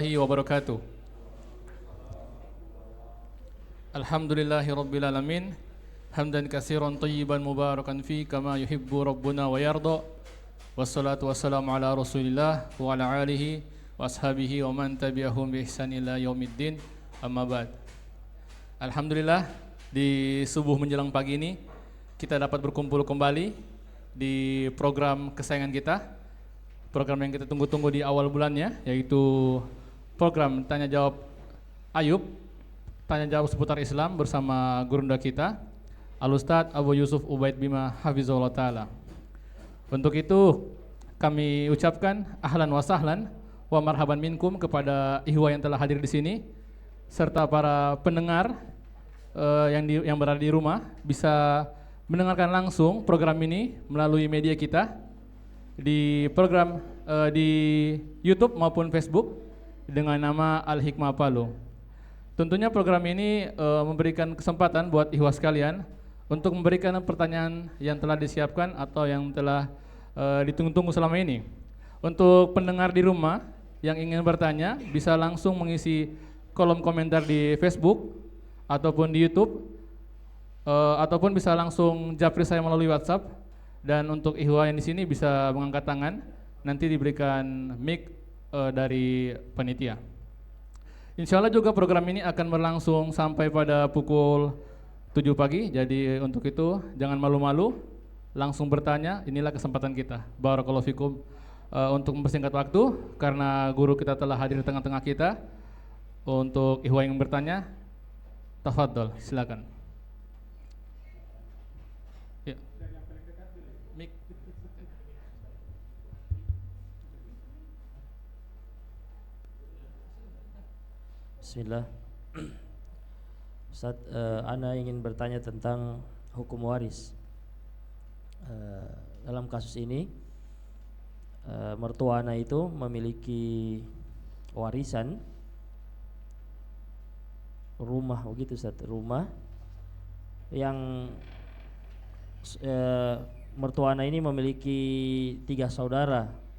Wabarakatuh. Alhamdulillahi rabbil alamin. Hamdan katsiran thayyiban mubarakan fi kama yuhibbu rabbuna wa yarda. Wassalatu wassalamu ala Rasulillah wa ala alihi wa ashabihi wa man tabi'ahum bi ihsan ila yaumiddin. Amma ba'd. Alhamdulillah, di subuh menjelang pagi ini kita dapat berkumpul kembali di program kesayangan kita. Program yang kita tunggu-tunggu di awal bulannya, yaitu program Tanya Jawab Ayub, Tanya Jawab seputar Islam bersama gurunda kita, Al-Ustadz Abu Yusuf Ubaid Bima Hafizahullah Ta'ala. Untuk itu kami ucapkan ahlan wa sahlan wa marhaban minkum kepada ihwa yang telah hadir di sini, serta para pendengar yang berada di rumah bisa mendengarkan langsung program ini melalui media kita di program di YouTube maupun Facebook dengan nama Al-Hikmah Palu. Tentunya program ini memberikan kesempatan buat ihwa sekalian untuk memberikan pertanyaan yang telah disiapkan atau yang telah ditunggu-tunggu selama ini. Untuk pendengar di rumah yang ingin bertanya bisa langsung mengisi kolom komentar di Facebook ataupun di YouTube, ataupun bisa langsung japri saya melalui WhatsApp. Dan untuk ihwa yang di sini bisa mengangkat tangan, nanti diberikan mic dari panitia. Insya Allah juga program ini akan berlangsung sampai pada pukul 7 pagi. Jadi untuk itu jangan malu-malu, langsung bertanya. Inilah kesempatan kita. Barakallahu fikum. Untuk mempersingkat waktu, karena guru kita telah hadir di tengah-tengah kita. Untuk ihwa yang bertanya, tafadhol, silakan. Ya. Mic. Bismillah. Ustaz, Ana ingin bertanya tentang hukum waris. Dalam kasus ini, mertua Ana itu memiliki warisan rumah, begitu Ustaz, rumah yang mertua Ana ini memiliki 3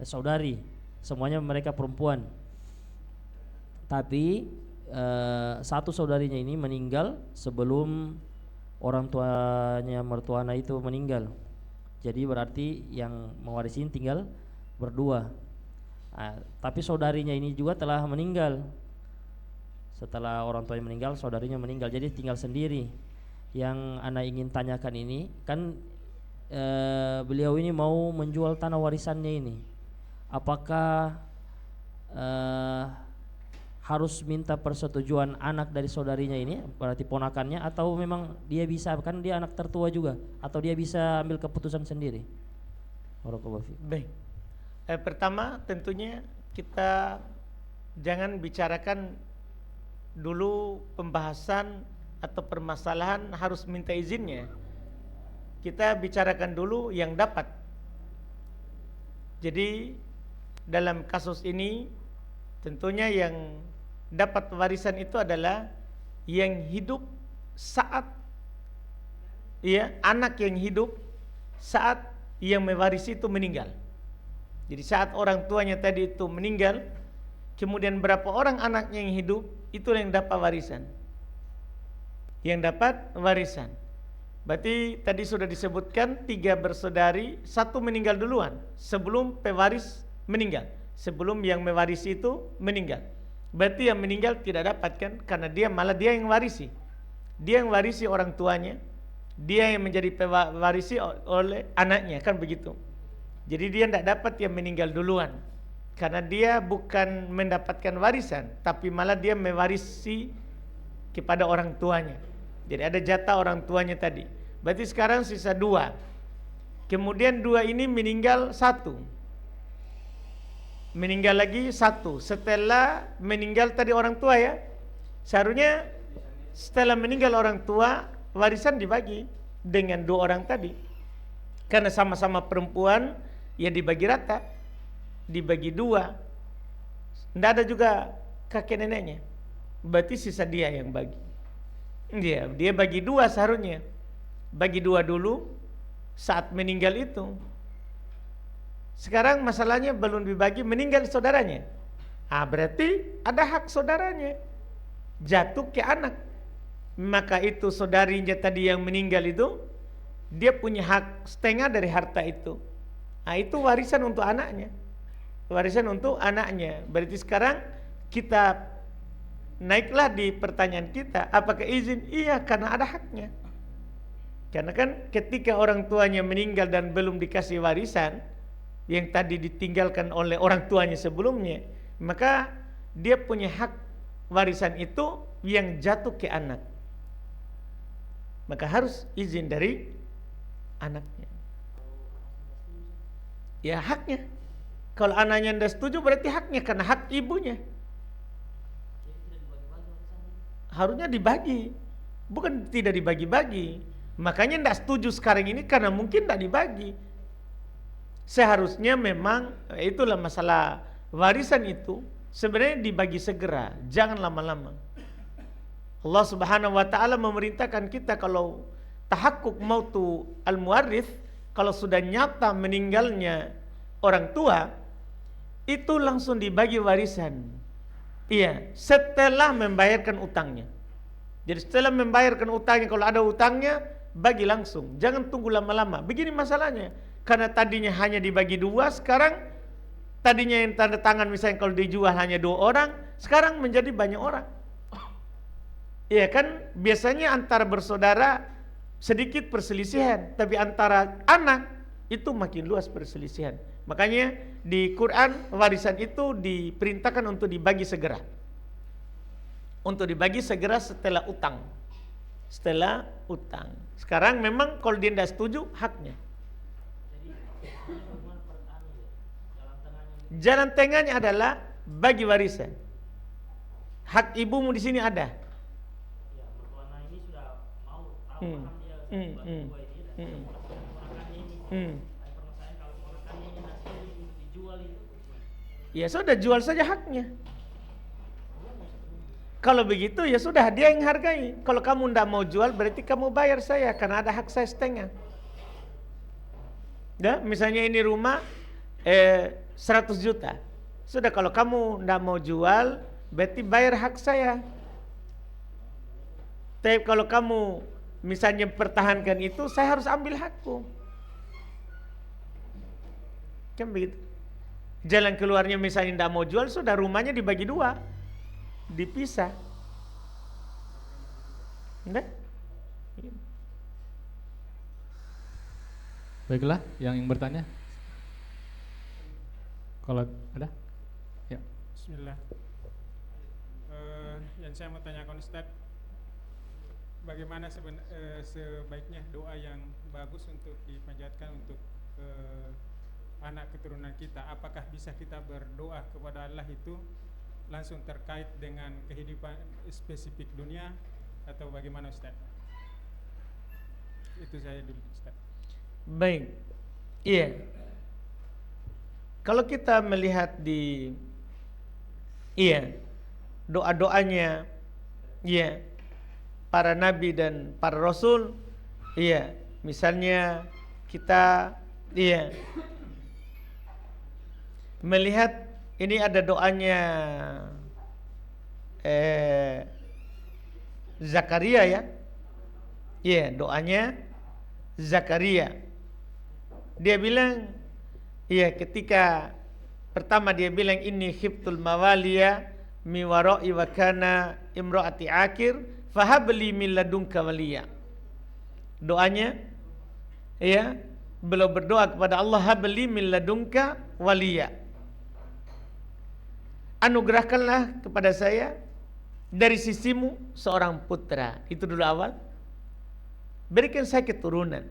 saudari, semuanya mereka perempuan. Tapi satu saudarinya ini meninggal sebelum orang tuanya mertua Ana itu meninggal. Jadi berarti yang mewarisi tinggal berdua. Tapi saudarinya ini juga telah meninggal. Setelah orang tuanya meninggal, saudarinya meninggal. Jadi tinggal sendiri. Yang Ana ingin tanyakan ini, kan beliau ini mau menjual tanah warisannya ini. Apakah harus minta persetujuan anak dari saudarinya ini, berarti ponakannya, atau memang dia bisa, kan dia anak tertua juga, atau dia bisa ambil keputusan sendiri? Baik. Pertama tentunya kita jangan bicarakan dulu pembahasan atau permasalahan harus minta izinnya. Kita bicarakan dulu yang dapat. Jadi dalam kasus ini tentunya yang dapat warisan itu adalah yang hidup saat anak yang hidup saat yang mewarisi itu meninggal. Jadi saat orang tuanya tadi itu meninggal, kemudian berapa orang anaknya yang hidup, itu yang dapat warisan. Yang dapat warisan. Berarti tadi sudah disebutkan 3 bersaudari, 1 meninggal duluan sebelum pewaris meninggal. Sebelum yang mewarisi itu meninggal. Berarti yang meninggal tidak dapat kan, karena dia yang warisi. Dia yang warisi orang tuanya, dia yang menjadi pewarisi oleh anaknya, kan begitu. Jadi dia tidak dapat yang meninggal duluan, karena dia bukan mendapatkan warisan, tapi malah dia mewarisi kepada orang tuanya. Jadi ada jatah orang tuanya tadi. Berarti sekarang sisa 2. Kemudian 2 ini meninggal 1. Meninggal lagi 1 setelah meninggal tadi orang tua ya. Seharusnya setelah meninggal orang tua warisan dibagi dengan 2 orang tadi. Karena sama-sama perempuan ya dibagi rata. Dibagi 2. Tidak ada juga kakek neneknya. Berarti sisa dia yang bagi. Dia bagi 2 seharusnya. Bagi 2 dulu saat meninggal itu. Sekarang masalahnya belum dibagi, meninggal saudaranya. Berarti ada hak saudaranya jatuh ke anak. Maka itu saudarinya tadi yang meninggal itu, dia punya hak setengah dari harta itu. Itu warisan untuk anaknya. Warisan untuk anaknya. Berarti sekarang kita naiklah di pertanyaan kita, apakah izin? Iya, karena ada haknya. Karena kan ketika orang tuanya meninggal dan belum dikasih warisan yang tadi ditinggalkan oleh orang tuanya sebelumnya, maka dia punya hak warisan itu yang jatuh ke anak. Maka harus izin dari anaknya. Ya haknya. Kalau anaknya tidak setuju berarti haknya, karena hak ibunya. Harusnya dibagi, bukan tidak dibagi-bagi. Makanya tidak setuju sekarang ini karena mungkin tidak dibagi. Seharusnya memang itulah masalah warisan itu sebenarnya dibagi segera, jangan lama-lama. Allah Subhanahu wa taala memerintahkan kita kalau tahakkuk mautu al-muwarrith, kalau sudah nyata meninggalnya orang tua, itu langsung dibagi warisan. Iya, setelah membayarkan utangnya. Jadi setelah membayarkan utangnya, kalau ada utangnya, bagi langsung. Jangan tunggu lama-lama. Begini masalahnya. Karena tadinya hanya dibagi dua, sekarang tadinya yang tanda tangan misalnya kalau dijual hanya 2 orang, sekarang menjadi banyak orang. Iya kan, biasanya antara bersaudara sedikit perselisihan, tapi antara anak itu makin luas perselisihan. Makanya di Quran warisan itu diperintahkan untuk dibagi segera. Untuk dibagi segera setelah utang. Setelah utang. Sekarang memang kalau dia tidak setuju, haknya. Jalan tengahnya adalah bagi warisan. Hak ibumu di sini ada. Ya sudah, jual saja haknya. Kalau begitu ya sudah, dia yang hargai. Kalau kamu tidak mau jual berarti kamu bayar saya, karena ada hak saya setengah. Ya, misalnya ini rumah 100 juta. Sudah, kalau kamu tidak mau jual berarti bayar hak saya. Tapi kalau kamu misalnya pertahankan itu, saya harus ambil hakku. Kan begitu. Jalan keluarnya misalnya tidak mau jual, sudah rumahnya dibagi 2, dipisah. Enggak? Baiklah, yang ingin bertanya. Kalau ada? Ya. Bismillah. Yang saya mau tanyakan Ustaz, bagaimana sebaiknya doa yang bagus untuk dipanjatkan untuk anak keturunan kita? Apakah bisa kita berdoa kepada Allah itu langsung terkait dengan kehidupan spesifik dunia atau bagaimana Ustaz? Itu saya dulu Ustaz. Baik. Iya. Kalau kita melihat di doa-doanya para nabi dan para rasul, misalnya kita melihat ini ada doanya Zakaria ya. Doanya Zakaria. Dia bilang ketika pertama dia bilang inni khiftul mawaliya mi wara'i wa kana imraati akir fahabli min ladunka waliya. Doanya beliau berdoa kepada Allah, habli min ladunka waliya. Anugerahkanlah kepada saya dari sisimu seorang putra. Itu dulu awal. Berikan saya keturunan.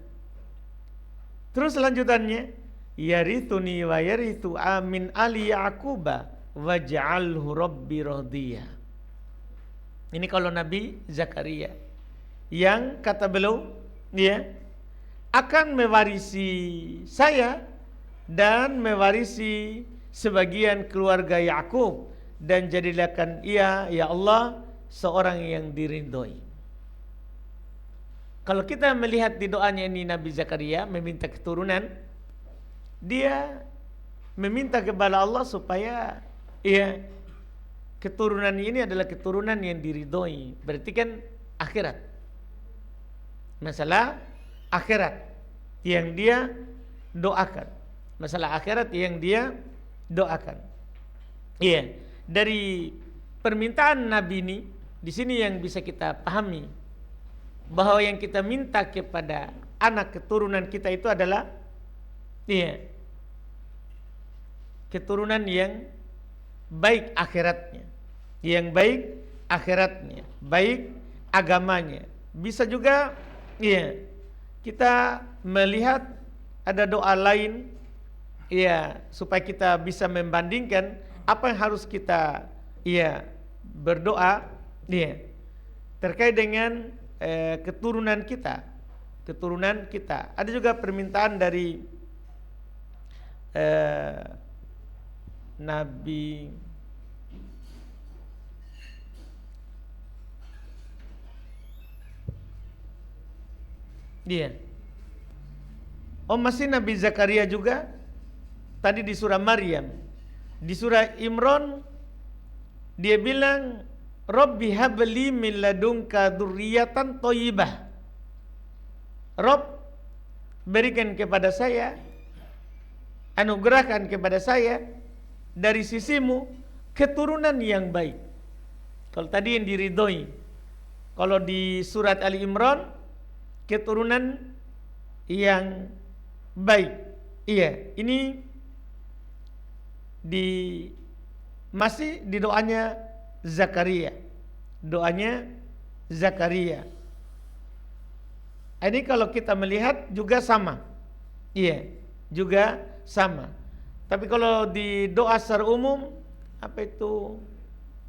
Terus lanjutannya, yarithuni wa yarithu amin ali Yaquba waj'alhu rabbi radhiya. Ini kalau Nabi Zakaria yang kata beliau akan mewarisi saya dan mewarisi sebagian keluarga Yakub, dan jadikan ia ya Allah seorang yang diridhoi. Kalau kita melihat di doanya ini Nabi Zakaria meminta keturunan, dia meminta kepada Allah supaya keturunan ini adalah keturunan yang diridhoi, berarti kan akhirat. Masalah akhirat yang dia doakan. Masalah akhirat yang dia doakan. Iya, dari permintaan Nabi ini di sini yang bisa kita pahami bahwa yang kita minta kepada anak keturunan kita itu adalah keturunan yang baik akhiratnya, baik agamanya. Bisa juga kita melihat ada doa lain supaya kita bisa membandingkan apa yang harus kita berdoa terkait dengan keturunan kita. Ada juga permintaan dari Nabi masih Nabi Zakaria juga tadi di surah Maryam. Di surah Imran dia bilang Rabbi habli min ladunka dzurriyyatan thayyibah. Rabb, berikan kepada saya, anugerahkan kepada saya dari sisimu keturunan yang baik. Kalau tadi yang diridhoi, kalau di surat Ali Imran keturunan yang baik. Ini masih di doanya Zakaria. Ini kalau kita melihat juga sama. Juga sama. Tapi kalau di doa secara umum,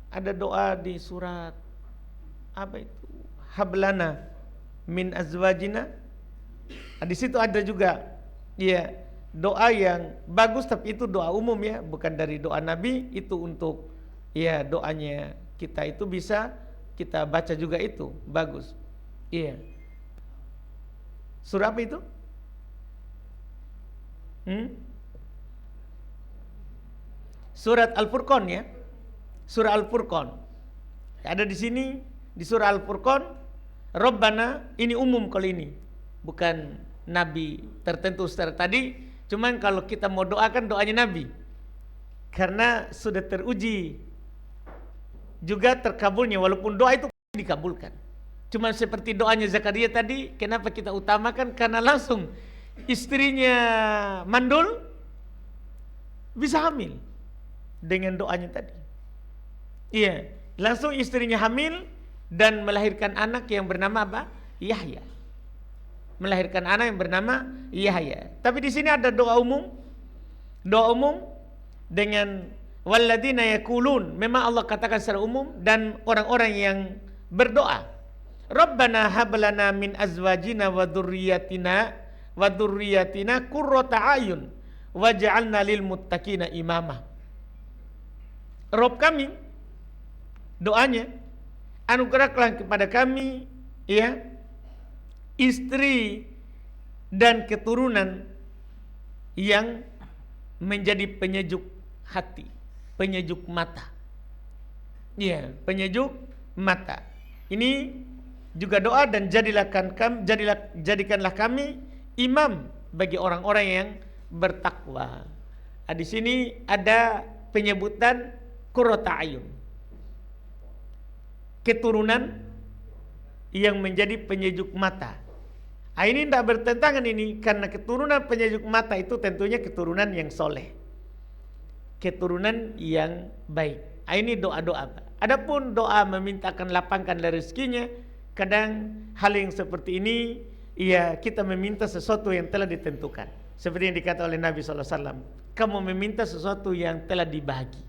ada doa di surat Hablana min azwajina. Di situ ada juga doa yang bagus, tapi itu doa umum bukan dari doa Nabi. Itu untuk doanya kita itu bisa kita baca juga, itu bagus. Surah apa itu? Surat Al-Furqan Surah Al-Furqan. Ada di sini di surah Al-Furqan, Rabbana, ini umum kalau ini. Bukan Nabi tertentu secara tadi, cuman kalau kita mau doakan doanya Nabi. Karena sudah teruji juga terkabulnya, walaupun doa itu dikabulkan. Cuma seperti doanya Zakaria tadi, kenapa kita utamakan? Karena langsung istrinya mandul bisa hamil dengan doanya tadi. Langsung istrinya hamil dan melahirkan anak yang bernama apa? Yahya. Melahirkan anak yang bernama Yahya. Tapi di sini ada doa umum dengan walladzina yaqulun. Memang Allah katakan secara umum, dan orang-orang yang berdoa, Rabbana hablana min azwajina wa dzurriyyatina qurrata a'yun waj'alna lil muttaqina imama. Rabb kami, doanya, anugerahkan kepada kami istri dan keturunan yang menjadi penyejuk hati, penyejuk mata. Penyejuk mata. Ini juga doa, dan jadikanlah kami imam bagi orang-orang yang bertakwa. Di sini ada penyebutan qurrata ayun, keturunan yang menjadi penyejuk mata. Ini tidak bertentangan ini, karena keturunan penyejuk mata itu tentunya keturunan yang soleh, keturunan yang baik. Ini doa-doa. Adapun doa memintakan lapangkan rezekinya, kadang hal yang seperti ini kita meminta sesuatu yang telah ditentukan. Seperti yang dikata oleh Nabi SAW, kamu meminta sesuatu yang telah dibagi.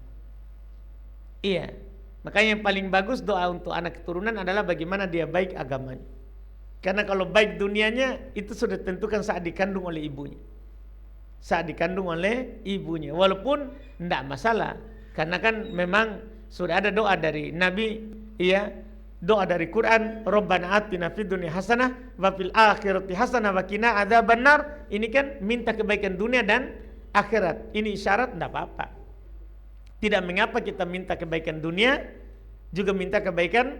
Makanya yang paling bagus doa untuk anak keturunan adalah bagaimana dia baik agamanya. Karena kalau baik dunianya itu sudah ditentukan saat dikandung oleh ibunya. Walaupun tidak masalah, karena kan memang sudah ada doa dari Nabi, doa dari Quran, Rabbana atina fid dunya hasanah wa fil akhirati hasanah wa qina adzabannar. Ini kan minta kebaikan dunia dan akhirat. Ini isyarat, tidak apa-apa. Tidak mengapa kita minta kebaikan dunia, juga minta kebaikan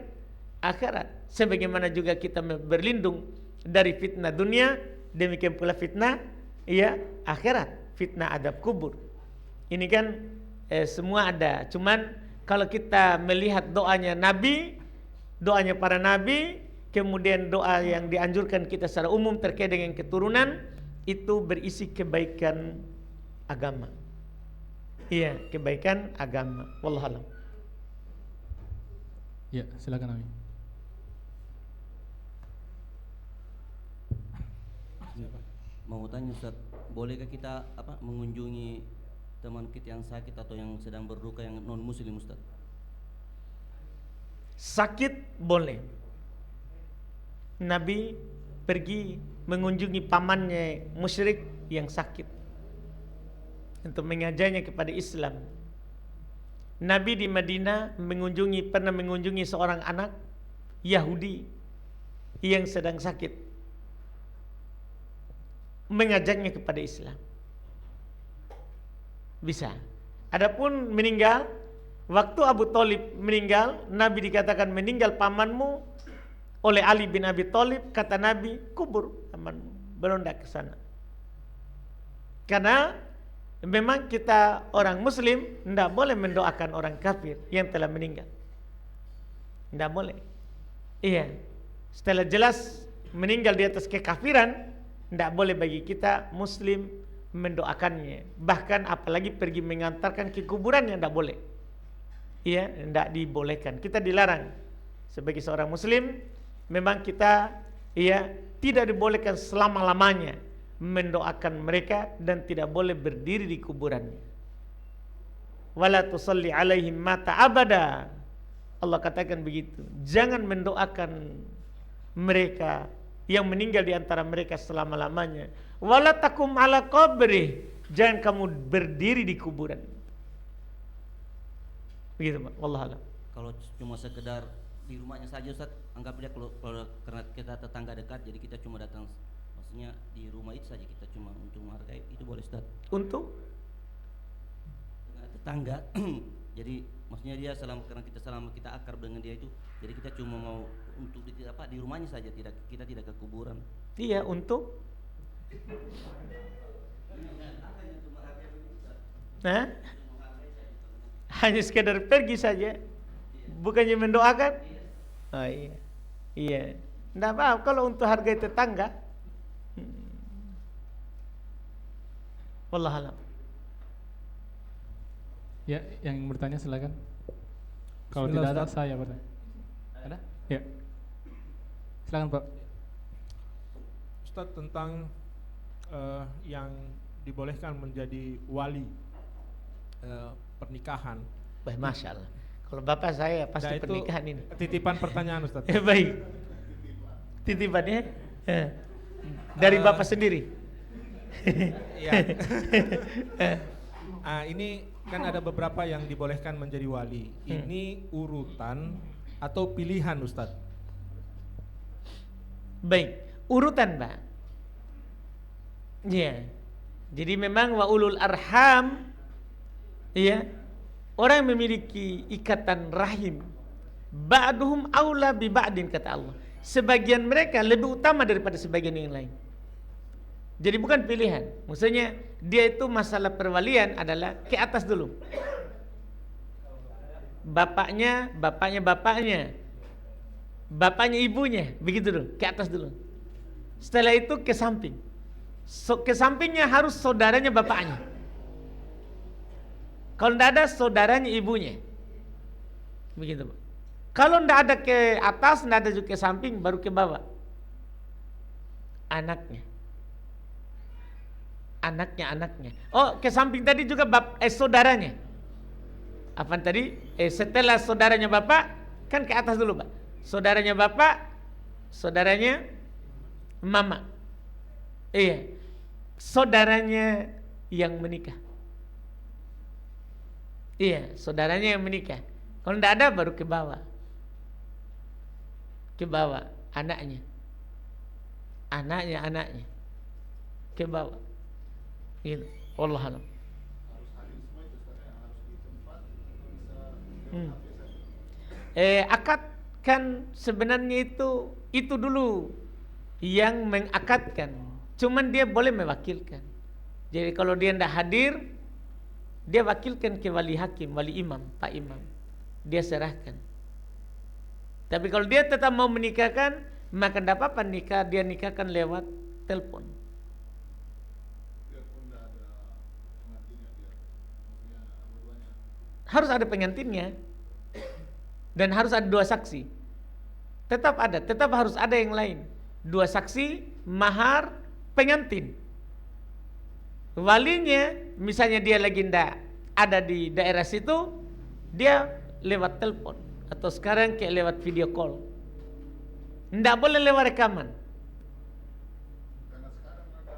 akhirat. Sebagaimana juga kita berlindung dari fitnah dunia, demikian pula fitnah akhirat, fitnah adab kubur. Ini kan semua ada. Cuman kalau kita melihat doanya Nabi, doanya para Nabi, kemudian doa yang dianjurkan kita secara umum terkait dengan keturunan, itu berisi kebaikan agama. Iya, kebaikan agama. Wallahualam. Ya, silakan Ami. Mau tanya Ustaz, bolehkah kita mengunjungi teman kita yang sakit atau yang sedang berduka yang non muslim Ustaz? Sakit boleh. Nabi pergi mengunjungi pamannya musyrik yang sakit untuk mengajarnya kepada Islam. Nabi di Madinah pernah mengunjungi seorang anak Yahudi yang sedang sakit, mengajaknya kepada Islam. Bisa. Adapun meninggal, waktu Abu Thalib meninggal, Nabi dikatakan meninggal pamanmu oleh Ali bin Abi Thalib. Kata Nabi, kubur pamanmu, beronda ke sana. Karena memang kita orang muslim tidak boleh mendoakan orang kafir yang telah meninggal. Tidak boleh. Iya. Setelah jelas meninggal di atas kekafiran, tidak boleh bagi kita muslim mendoakannya. Bahkan apalagi pergi mengantarkan ke kuburannya, tidak boleh. Iya, tidak dibolehkan. Kita dilarang sebagai seorang muslim. Memang kita tidak dibolehkan selama-lamanya mendoakan mereka dan tidak boleh berdiri di kuburannya. Wala tusalli alaihim mata abada. Allah katakan begitu. Jangan mendoakan mereka yang meninggal di antara mereka selama-lamanya. Wala takum ala qabri. Jangan kamu berdiri di kuburan. Begitu Pak. Wallahu a'lam. Kalau cuma sekedar di rumahnya saja Ustaz, anggap dia kalau karena kita tetangga dekat, jadi kita cuma datang, maksudnya di rumah itu saja kita cuma untuk menghargai, itu boleh Ustaz? Untuk tetangga jadi maksudnya dia karena kita akrab dengan dia itu, jadi kita cuma mau untuk di rumahnya saja, kita tidak ke kuburan. Iya, untuk hanya sekedar pergi saja, bukannya mendoakan. Oh iya, tidak apa kalau untuk hargai tetangga. Wallahu a'lam. Ya, yang bertanya silakan. Kalau tidak ada, saya bertanya. Ada? Ya. Silakan Pak. Ustaz, tentang yang dibolehkan menjadi wali pernikahan. Masya Allah. Kalau bapak saya pasti Nah, itu pernikahan ini. titipan pertanyaan Ustaz. Baik. Titipannya dari bapak sendiri. Ya. Ini kan ada beberapa yang dibolehkan menjadi wali. Ini urutan atau pilihan Ustaz? Baik, urutan Pak. Iya. Jadi memang wa ulul arham, iya, orang yang memiliki ikatan rahim, ba'duhum aula bi ba'din, kata Allah. Sebagian mereka lebih utama daripada sebagian yang lain. Jadi bukan pilihan. Maksudnya dia itu masalah perwalian adalah ke atas dulu. Bapaknya ibunya, begitu dulu, ke atas dulu. Setelah itu ke samping. Ke sampingnya harus saudaranya bapaknya. Kalau tidak ada saudaranya ibunya. Begitu. Kalau tidak ada ke atas, tidak ada juga ke samping, baru ke bawah. Anaknya. Oh, ke samping tadi juga saudaranya. Apa tadi? Setelah saudaranya bapak, kan ke atas dulu Pak. Saudaranya bapak, saudaranya mama. Iya. Saudaranya yang menikah. Iya, saudaranya yang menikah. Kalau tidak ada baru ke bawah. Ke bawah anaknya. Anaknya. Ke bawah. Gitu. Wallahu a'lam. Akad kan sebenarnya itu dulu yang mengakadkan. Cuman dia boleh mewakilkan. Jadi kalau dia tidak hadir, dia wakilkan ke wali hakim, wali imam, pak imam. Dia serahkan. Tapi kalau dia tetap mau menikahkan, maka tidak apa-apa dia nikahkan lewat telepon. Harus ada pengantinnya. Dan harus ada 2 saksi. Tetap harus ada yang lain. 2 saksi, mahar, pengantin. Walinya, misalnya dia lagi tidak ada di daerah situ, dia lewat telepon. Atau sekarang kayak lewat video call. Tidak boleh lewat rekaman. Karena sekarang ada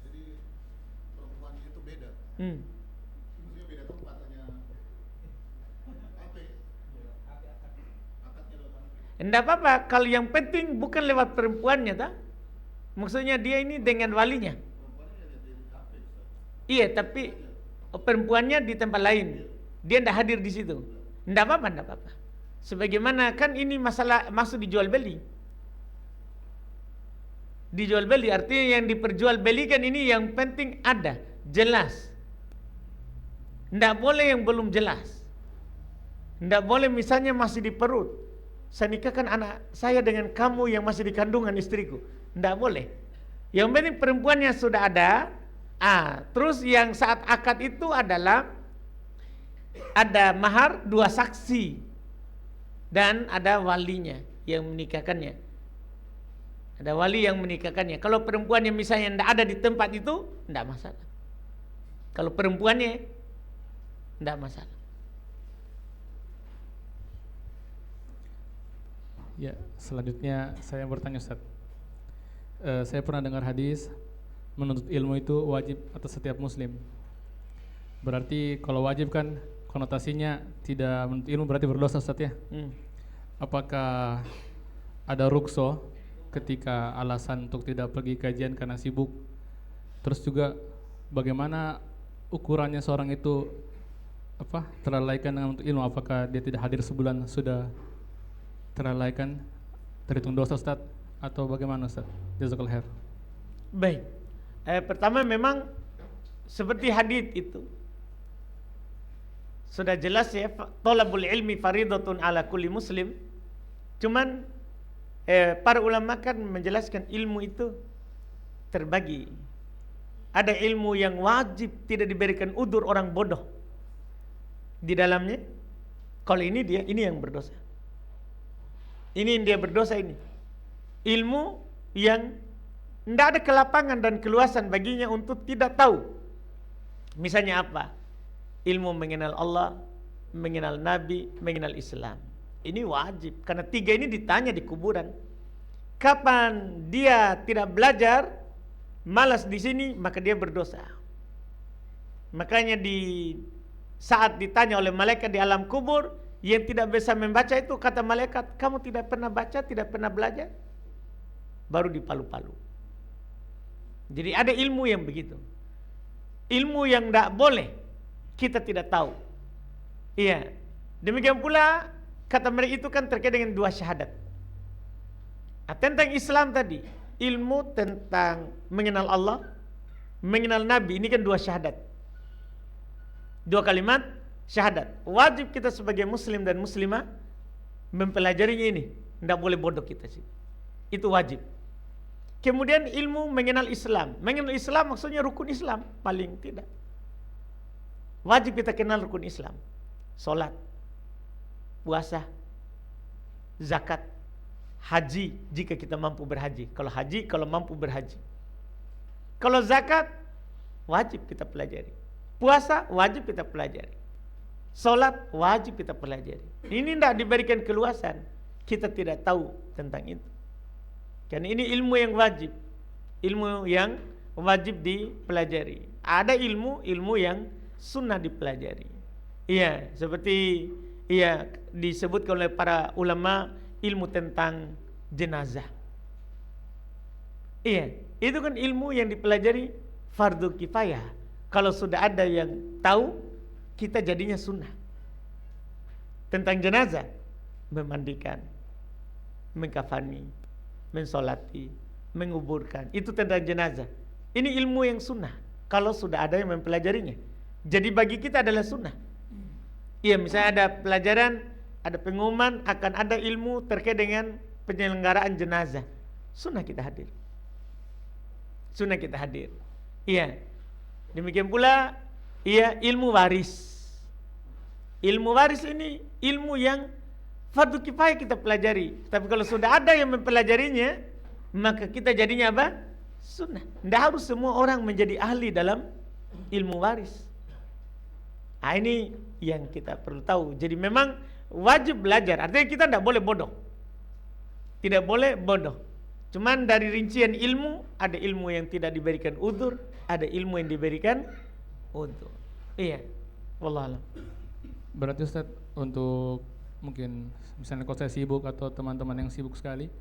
jadi perempuannya itu beda. Maksudnya beda tempat hanya apa ya? Akadnya lewat apa? Tidak apa-apa kalau yang penting bukan lewat perempuannya, tak? Maksudnya dia ini dengan walinya. Perempuannya ada di HP, Ustaz. Iya, tapi perempuannya di tempat lain. Dia tidak hadir di situ. Tidak apa-apa. Sebagaimana kan ini masalah masuk dijual beli. Dijual beli artinya yang diperjualbelikan ini yang penting ada, jelas. Tidak boleh yang belum jelas. Tidak boleh misalnya masih di perut. Saya nikahkan anak saya dengan kamu yang masih di kandungan istriku. Tidak boleh. Yang penting perempuannya sudah ada. Terus yang saat akad itu adalah ada mahar 2 saksi dan ada walinya yang menikahkannya. Ada wali yang menikahkannya. Kalau perempuannya misalnya tidak ada di tempat itu, tidak masalah. Kalau perempuannya tidak masalah. Ya, selanjutnya saya bertanya Ustaz. Saya pernah dengar hadis menuntut ilmu itu wajib atas setiap muslim. Berarti kalau wajib kan konotasinya tidak menuntut ilmu berarti berdosa Ustaz ya? Apakah ada rukso ketika alasan untuk tidak pergi kajian karena sibuk? Terus juga bagaimana ukurannya seorang itu terlalaikan dengan menuntut ilmu? Apakah dia tidak hadir sebulan sudah terlalaikan terhitung dosa Ustaz atau bagaimana Ustaz? Jazakallahu khair. Baik. Pertama memang seperti hadis itu sudah jelas ya, thalabul ilmi faridatun ala kulli muslim. Cuman para ulama kan menjelaskan ilmu itu terbagi. Ada ilmu yang wajib tidak diberikan udzur orang bodoh di dalamnya. Kalau ini yang berdosa. Ini dia berdosa ini. Ilmu yang tidak ada kelapangan dan keluasan baginya untuk tidak tahu. Misalnya apa? Ilmu mengenal Allah, mengenal Nabi, mengenal Islam. Ini wajib karena 3 ini ditanya di kuburan. Kapan dia tidak belajar, malas di sini, maka dia berdosa. Makanya di saat ditanya oleh malaikat di alam kubur, yang tidak bisa membaca itu kata malaikat, kamu tidak pernah baca, tidak pernah belajar, baru dipalu-palu. Jadi ada ilmu yang begitu. Ilmu yang tidak boleh kita tidak tahu. Iya. Demikian pula kata mereka itu kan terkait dengan 2 syahadat. Tentang Islam tadi, ilmu tentang mengenal Allah, mengenal Nabi, ini kan 2 syahadat. 2 kalimat syahadat. Wajib kita sebagai muslim dan muslimah mempelajarinya ini. Tidak boleh bodoh kita sih. Itu wajib. Kemudian ilmu mengenal Islam. Mengenal Islam maksudnya rukun Islam. Paling tidak. Wajib kita kenal rukun Islam. Salat, puasa, zakat, haji jika kita mampu berhaji. Kalau haji, kalau mampu berhaji. Kalau zakat, wajib kita pelajari. Puasa, wajib kita pelajari. Salat, wajib kita pelajari. Ini tidak diberikan keluasan. Kita tidak tahu tentang itu. Karena ini ilmu yang wajib. Ilmu yang wajib dipelajari. Ada ilmu yang sunnah dipelajari. Iya, seperti disebutkan oleh para ulama ilmu tentang jenazah. Iya, itu kan ilmu yang dipelajari fardu kifayah. Kalau sudah ada yang tahu, kita jadinya sunnah. tentang jenazah, memandikan, mengkafani, mensolati, menguburkan. Itu tentang jenazah. Ini ilmu yang sunnah kalau sudah ada yang mempelajarinya. Jadi bagi kita adalah sunnah. Iya, misalnya ada pelajaran, ada pengumuman akan ada ilmu terkait dengan penyelenggaraan jenazah. Sunnah kita hadir. Sunnah kita hadir. Iya. Demikian pula iya ilmu waris. Ilmu waris ini ilmu yang fardu kifayah kita pelajari. Tapi kalau sudah ada yang mempelajarinya, maka kita jadinya apa? Sunnah. Tidak harus semua orang menjadi ahli dalam ilmu waris. Nah, ini yang kita perlu tahu. Jadi memang wajib belajar. Artinya kita tidak boleh bodoh. Tidak boleh bodoh. Cuman dari rincian ilmu, ada ilmu yang tidak diberikan udzur, ada ilmu yang diberikan udzur. Iya. Wallahualam. Berarti Ustaz, untuk mungkin misalnya kalau saya sibuk atau teman-teman yang sibuk sekali,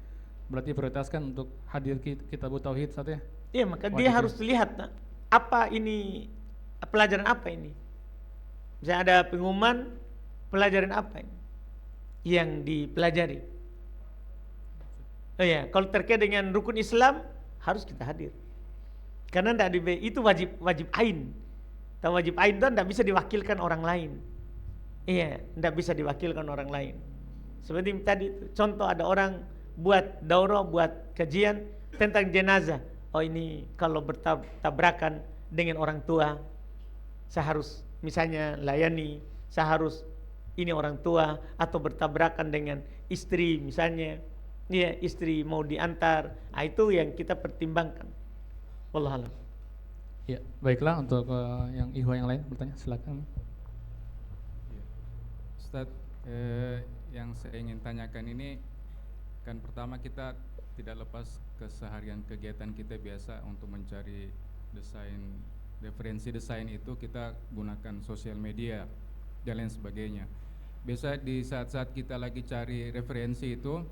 berarti prioritaskan untuk hadir kitab tauhid Ustaz ya? Iya, maka dia harus lihat apa ini, pelajaran apa ini. Misalnya ada pengumuman pelajaran apa ini yang dipelajari. Oh ya, kalau terkait dengan rukun Islam harus kita hadir. Karena itu wajib ain. Tahu wajib ain itu tidak bisa diwakilkan orang lain. Iya, tidak bisa diwakilkan orang lain. Seperti tadi itu, contoh ada orang buat daurah, buat kajian tentang jenazah. Oh ini kalau bertabrakan dengan orang tua, saya harus misalnya layani, saya harus ini orang tua, atau bertabrakan dengan istri misalnya. Iya, istri mau diantar. Nah, itu yang kita pertimbangkan. Wallahualam. Ya, baiklah untuk yang ikhwah yang lain bertanya silakan. Ustaz, yang saya ingin tanyakan ini kan pertama kita tidak lepas keseharian kegiatan kita biasa untuk mencari desain, referensi desain itu kita gunakan sosial media dan lain sebagainya. Biasa di saat-saat kita lagi cari referensi itu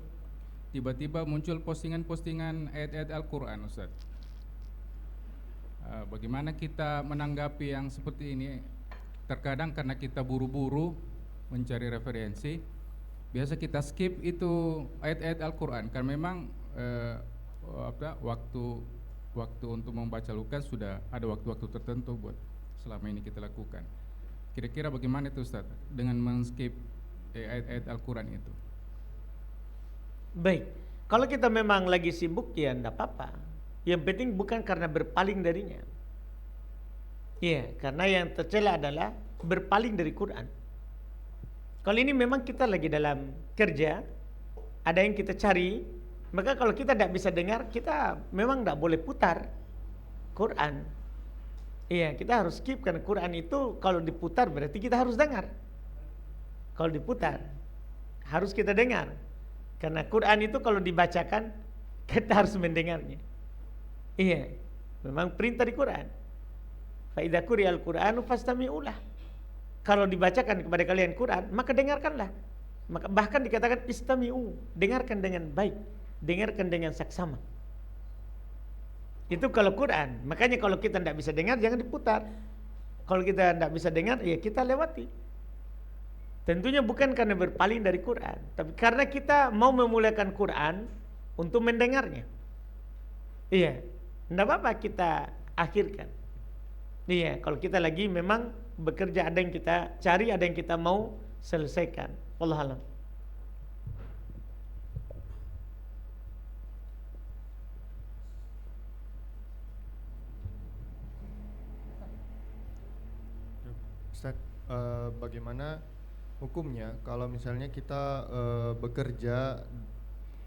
tiba-tiba muncul postingan-postingan ayat-ayat Al-Quran, Ustaz. Bagaimana kita menanggapi yang seperti ini? Terkadang karena kita buru-buru mencari referensi, biasa kita skip itu ayat-ayat Al-Quran. Karena memang waktu untuk membaca Lukas sudah ada waktu-waktu tertentu buat selama ini kita lakukan. Kira-kira bagaimana itu Ustaz dengan men-skip ayat-ayat Al-Quran itu? Baik, kalau kita memang lagi sibuk ya enggak apa-apa. Yang penting bukan karena berpaling darinya. Iya, karena yang tercela adalah berpaling dari Quran. Kalau ini memang kita lagi dalam kerja, ada yang kita cari, maka kalau kita tidak bisa dengar, kita memang tidak boleh putar Quran. Iya, kita harus skip karena Quran itu kalau diputar berarti kita harus dengar. Kalau diputar harus kita dengar. Karena Quran itu kalau dibacakan kita harus mendengarnya. Iya, memang perintah di Quran. Fa idza quri'al Qur'anu fastami'u lah. Kalau dibacakan kepada kalian Quran, maka dengarkanlah. Maka bahkan dikatakan istami'u, dengarkan dengan baik, dengarkan dengan saksama. Itu kalau Quran. Makanya kalau kita tidak bisa dengar jangan diputar. Kalau kita tidak bisa dengar ya kita lewati. Tentunya bukan karena berpaling dari Quran, tapi karena kita mau memuliakan Quran untuk mendengarnya. Iya, tidak apa-apa kita akhirkan. Iya, kalau kita lagi memang bekerja, ada yang kita cari, ada yang kita mau selesaikan. Wallahualam. Ustaz, bagaimana hukumnya kalau misalnya kita bekerja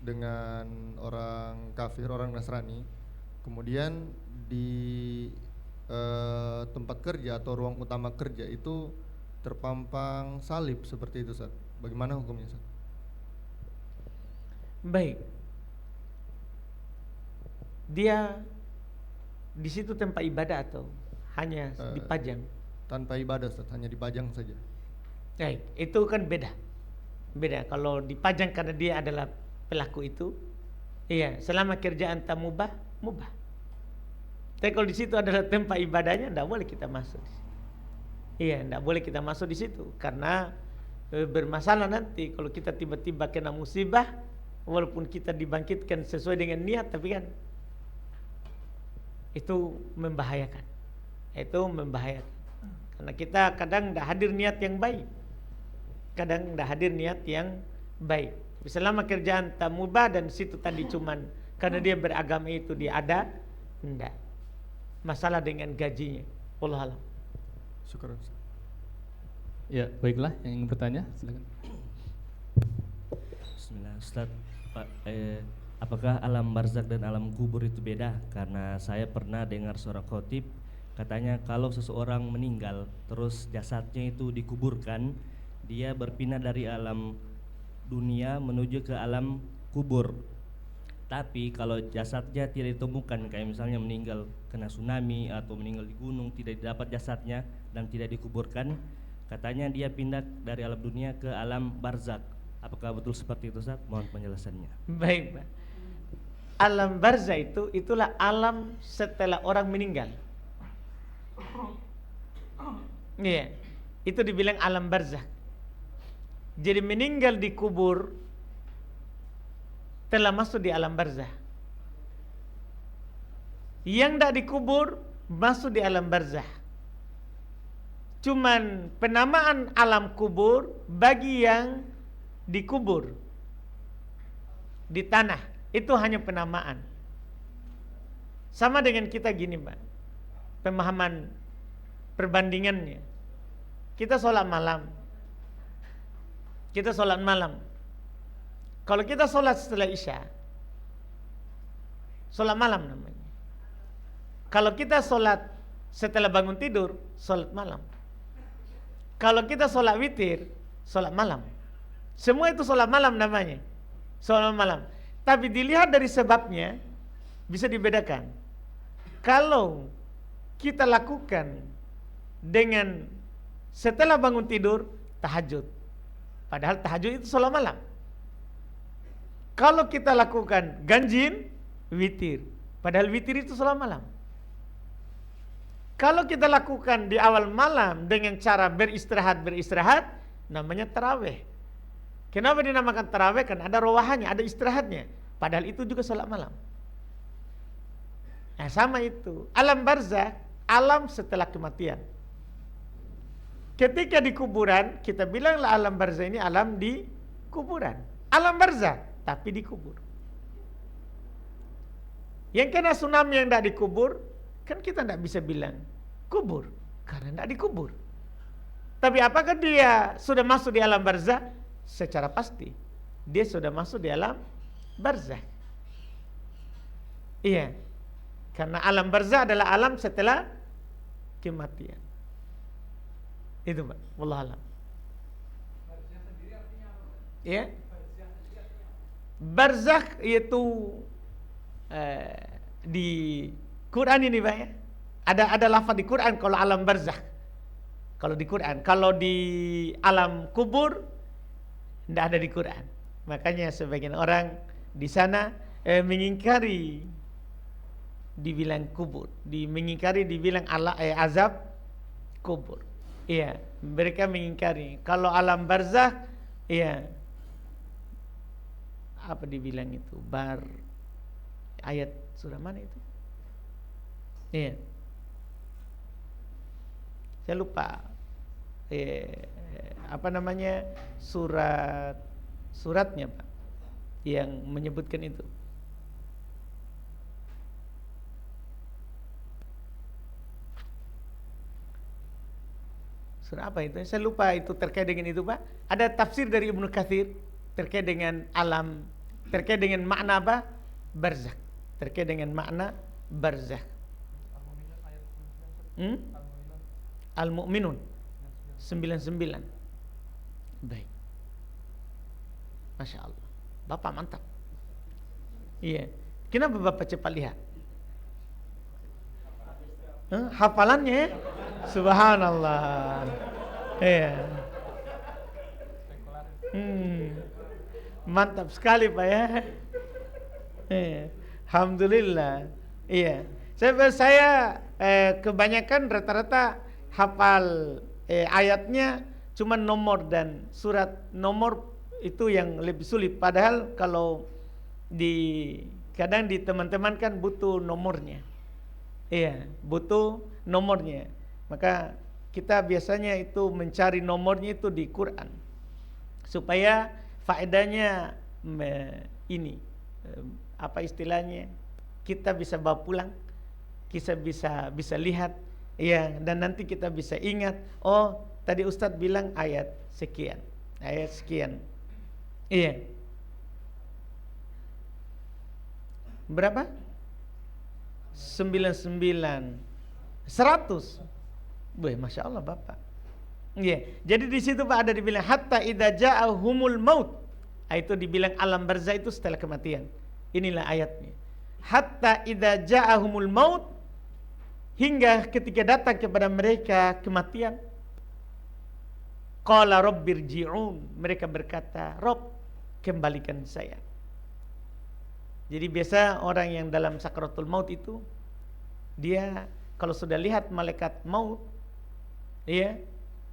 dengan orang kafir, orang Nasrani, kemudian di tempat kerja atau ruang utama kerja itu terpampang salib seperti itu, Ustaz. Bagaimana hukumnya, Ustaz? Baik. Dia di situ tempat ibadah atau hanya dipajang? Tanpa ibadah, Ustaz, hanya dipajang saja. Baik, itu kan beda. Beda kalau dipajang karena dia adalah pelaku itu. Iya, selama kerjaan tak mubah, mubah. Tapi kalau di situ adalah tempat ibadahnya, tidak boleh kita masuk. Iya, tidak boleh kita masuk di situ karena bermasalah nanti kalau kita tiba-tiba kena musibah, walaupun kita dibangkitkan sesuai dengan niat, tapi kan itu membahayakan. Itu membahayakan. Karena kita kadang tidak hadir niat yang baik. Kadang tidak hadir niat yang baik. Selama kerjaan tak mubah dan situ tadi cuman karena dia beragama itu dia ada, tidak. Masalah dengan gajinya. Wallahu a'lam. Syukur. Ya, baiklah yang ingin bertanya silakan. Bismillah, Ustaz. Pak, apakah alam barzakh dan alam kubur itu beda? Karena saya pernah dengar seorang khotib katanya kalau seseorang meninggal terus jasadnya itu dikuburkan, dia berpindah dari alam dunia menuju ke alam kubur. Tapi kalau jasadnya tidak ditemukan, kayak misalnya meninggal kena tsunami atau meninggal di gunung, tidak didapat jasadnya dan tidak dikuburkan, katanya dia pindah dari alam dunia ke alam barzakh. Apakah betul seperti itu, Ustaz? Mohon penjelasannya. Baik, Pak. Alam barzakh itulah alam setelah orang meninggal. Iya, itu dibilang alam barzakh. Jadi meninggal di kubur telah masuk di alam barzakh. Yang tidak dikubur masuk di alam barzakh. Cuman penamaan alam kubur bagi yang dikubur di tanah itu hanya penamaan. Sama dengan kita gini, Pak. Pemahaman perbandingannya. Kita sholat malam. Kita sholat malam. Kalau kita sholat setelah Isya, sholat malam namanya. Kalau kita sholat setelah bangun tidur, sholat malam. Kalau kita sholat witir, sholat malam. Semua itu sholat malam namanya. Sholat malam. Tapi dilihat dari sebabnya, bisa dibedakan. Kalau kita lakukan dengan setelah bangun tidur, tahajud. Padahal tahajud itu sholat malam. Kalau kita lakukan ganjin, witir. Padahal witir itu sholat malam. Kalau kita lakukan di awal malam dengan cara beristirahat, namanya tarawih. Kenapa dinamakan tarawih? Kan ada rawahannya, ada istirahatnya. Padahal itu juga sholat malam. Nah, sama itu. Alam barzakh, alam setelah kematian. Ketika di kuburan, kita bilanglah alam barzakh ini alam di kuburan. Alam barzakh, tapi dikubur. Yang kena tsunami yang tidak dikubur, kan kita tidak bisa bilang kubur, karena tidak dikubur. Tapi apakah dia sudah masuk di alam barzakh? Secara pasti, dia sudah masuk di alam barzakh. Iya, karena alam barzakh adalah alam setelah kematian. Itu, Pak. Wallahu a'lam. Iya. Barzakh yaitu di Quran ini, Pak, ya. Ada lafaz di Quran kalau alam barzakh. Kalau di Quran, kalau di alam kubur tidak ada di Quran. Makanya sebagian orang di sana mengingkari dibilang kubur, mengingkari dibilang azab kubur. Iya, mereka mengingkari. Kalau alam barzakh, iya, apa dibilang itu? Ayat surah mana itu? Iya, saya lupa. Apa namanya? Suratnya, Pak, yang menyebutkan itu. Surah apa itu? Saya lupa itu terkait dengan itu, Pak. Ada tafsir dari Ibnu Katsir terkait dengan alam, terkait dengan makna apa? Barzakh. Terkait dengan makna barzakh. Al-Mu'minun 99. Baik. Masya Allah. Bapak mantap. Iya. Kenapa Bapak cepat lihat? Hafalannya? Subhanallah. Iya. Mantap sekali, Pak, ya. Iya. Alhamdulillah. Iya. Saya kebanyakan rata-rata hafal ayatnya Cuma nomor dan surat nomor itu yang lebih sulit. Padahal kalau kadang di teman-teman kan butuh nomornya. Iya, butuh nomornya. Maka kita biasanya itu mencari nomornya itu di Quran. Supaya faedahnya ini apa istilahnya? Kita bisa bawa pulang, kita bisa lihat, ya, dan nanti kita bisa ingat, oh tadi Ustadz bilang ayat sekian, iya. Berapa? 99, 100. Wih, masya Allah Bapak. Iya. Jadi di situ Pak ada dibilang hatta idza ja'ahumul maut. Itu dibilang alam barzah itu setelah kematian. Inilah ayatnya. Hatta idza ja'ahumul maut, hingga ketika datang kepada mereka kematian. Qala rabbirji'un, mereka berkata, Rob, kembalikan saya. Jadi biasa orang yang dalam sakaratul maut itu, dia kalau sudah lihat malaikat maut, ya,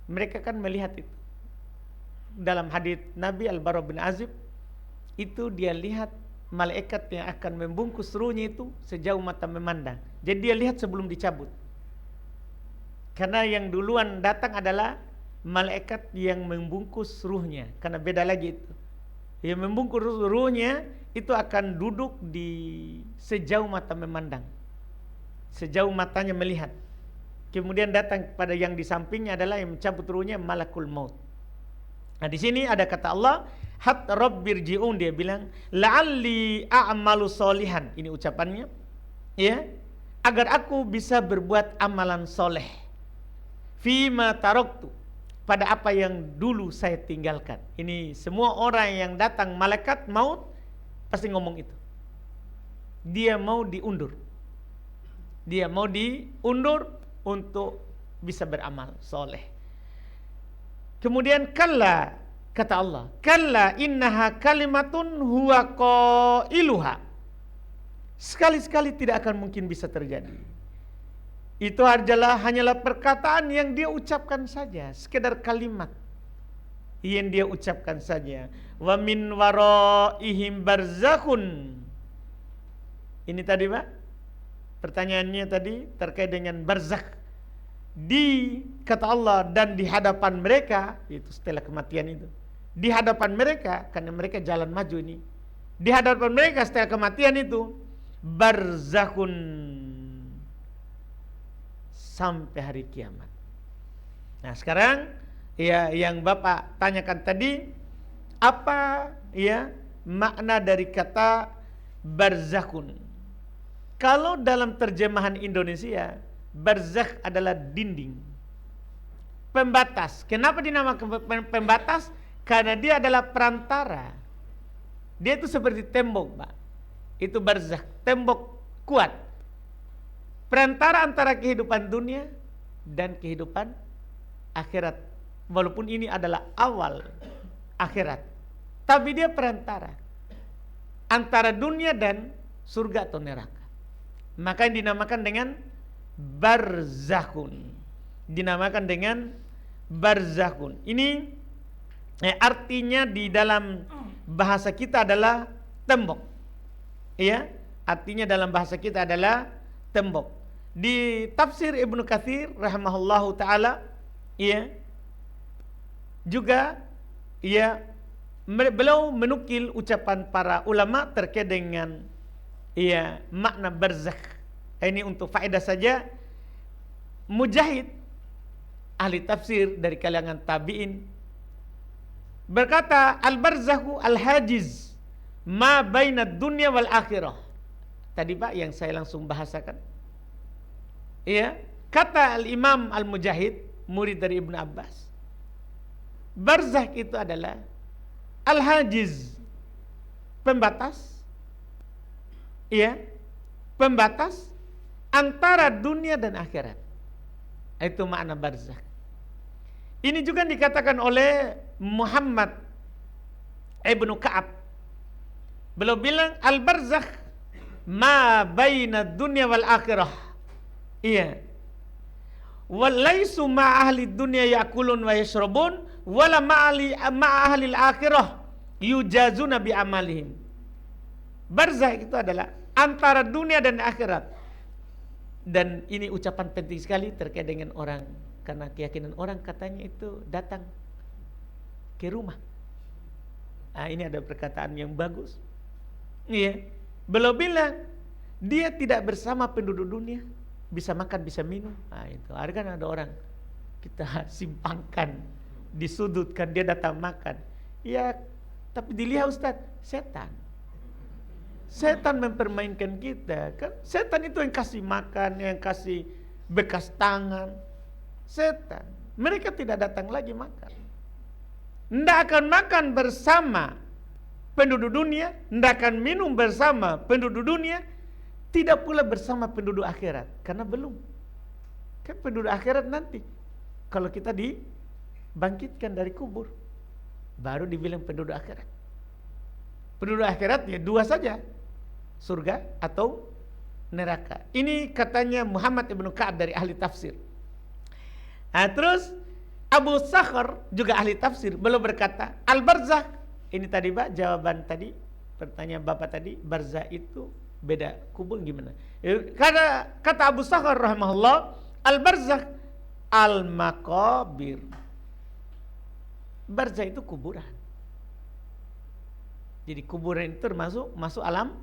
mereka kan melihat itu. Dalam hadits Nabi Al-Bara bin Azib, itu dia lihat malaikat yang akan membungkus ruhnya itu sejauh mata memandang. Jadi dia lihat sebelum dicabut. Karena yang duluan datang adalah malaikat yang membungkus ruhnya. Karena beda lagi itu. Yang membungkus ruhnya itu akan duduk di sejauh mata memandang. Sejauh matanya melihat. Kemudian datang pada yang di sampingnya adalah yang mencabut ruhnya malakul maut. Nah di sini ada kata Allah, hat rabbirji'un, dia bilang la'alli a'malu solihan. Ini ucapannya, ya, agar aku bisa berbuat amalan soleh. Fima taraktu, pada apa yang dulu saya tinggalkan. Ini semua orang yang datang malaikat maut pasti ngomong itu. Dia mau diundur. Dia mau diundur untuk bisa beramal soleh. Kemudian kalla, kata Allah, kalla innaha kalimatun huwa qailuha. Sekali-sekali tidak akan mungkin bisa terjadi. Itu hanyalah perkataan yang dia ucapkan saja, sekedar kalimat yang dia ucapkan saja. Wa min waraihim barzakhun. Ini tadi Pak, pertanyaannya tadi terkait dengan barzakh. Di kata Allah dan di hadapan mereka, itu setelah kematian itu, di hadapan mereka, karena mereka jalan maju ini, di hadapan mereka setelah kematian itu barzakhun, sampai hari kiamat. Nah sekarang ya yang Bapak tanyakan tadi, apa ya makna dari kata barzakhun? Kalau dalam terjemahan Indonesia, barzakh adalah dinding, pembatas. Kenapa dinamakan pembatas? Karena dia adalah perantara. Dia itu seperti tembok, Pak. Itu barzakh, tembok kuat, perantara antara kehidupan dunia dan kehidupan akhirat. Walaupun ini adalah awal akhirat, tapi dia perantara antara dunia dan surga atau neraka. Maka dinamakan dengan barzakhun. Dinamakan dengan barzakhun. Ini artinya di dalam bahasa kita adalah tembok. Ya, artinya dalam bahasa kita adalah tembok. Di tafsir Ibnu Katsir rahimahullahu taala, ya, juga ya beliau menukil ucapan para ulama terkait dengan ya makna barzakh. Ini untuk faedah saja. Mujahid, ahli tafsir dari kalangan tabi'in, berkata al-barzakhu al-hajiz ma bainad dunya wal akhirah. Tadi Pak yang saya langsung bahasakan. Iya, kata al-Imam al-Mujahid, murid dari Ibnu Abbas, barzakh itu adalah al-hajiz, pembatas. Iya, pembatas antara dunia dan akhirat. Itu makna barzakh. Ini juga dikatakan oleh Muhammad Ibnu Ka'ab. Beliau bilang al-barzakh ma baina dunya wal akhirah. Iya. Walaisu ma ahli dunya yakulun wa yashrabun wala ma'ahlil akhirah yujazuna bi amalihim. Barzakh itu adalah antara dunia dan akhirat. Dan ini ucapan penting sekali terkait dengan orang, karena keyakinan orang katanya itu datang ke rumah. Ini ada perkataan yang bagus. Iya. Beliau bilang dia tidak bersama penduduk dunia, bisa makan, bisa minum. Itu. Ada kan ada orang kita simpangkan, disudutkan, dia datang makan. Ya, tapi dilihat Ustaz, setan. Setan mempermainkan kita, kan? Setan itu yang kasih makan, yang kasih bekas tangan. Setan. Mereka tidak datang lagi makan. Tidak akan makan bersama penduduk dunia, tidak akan minum bersama penduduk dunia, tidak pula bersama penduduk akhirat, karena belum. Kan penduduk akhirat nanti, kalau kita dibangkitkan dari kubur, baru dibilang penduduk akhirat. Penduduk akhirat ya dua saja, surga atau neraka. Ini katanya Muhammad ibnu Ka'ab dari ahli tafsir. Terus Abu Sakhar juga ahli tafsir, beliau berkata, al-barzakh, ini tadi Pak jawaban tadi, pertanyaan Bapak tadi, barzakh itu beda kubur gimana? Karena kata Abu Sakhar rahimahullah, al-barzakh al-maqabir. Barzakh itu kuburan. Jadi kuburan itu masuk alam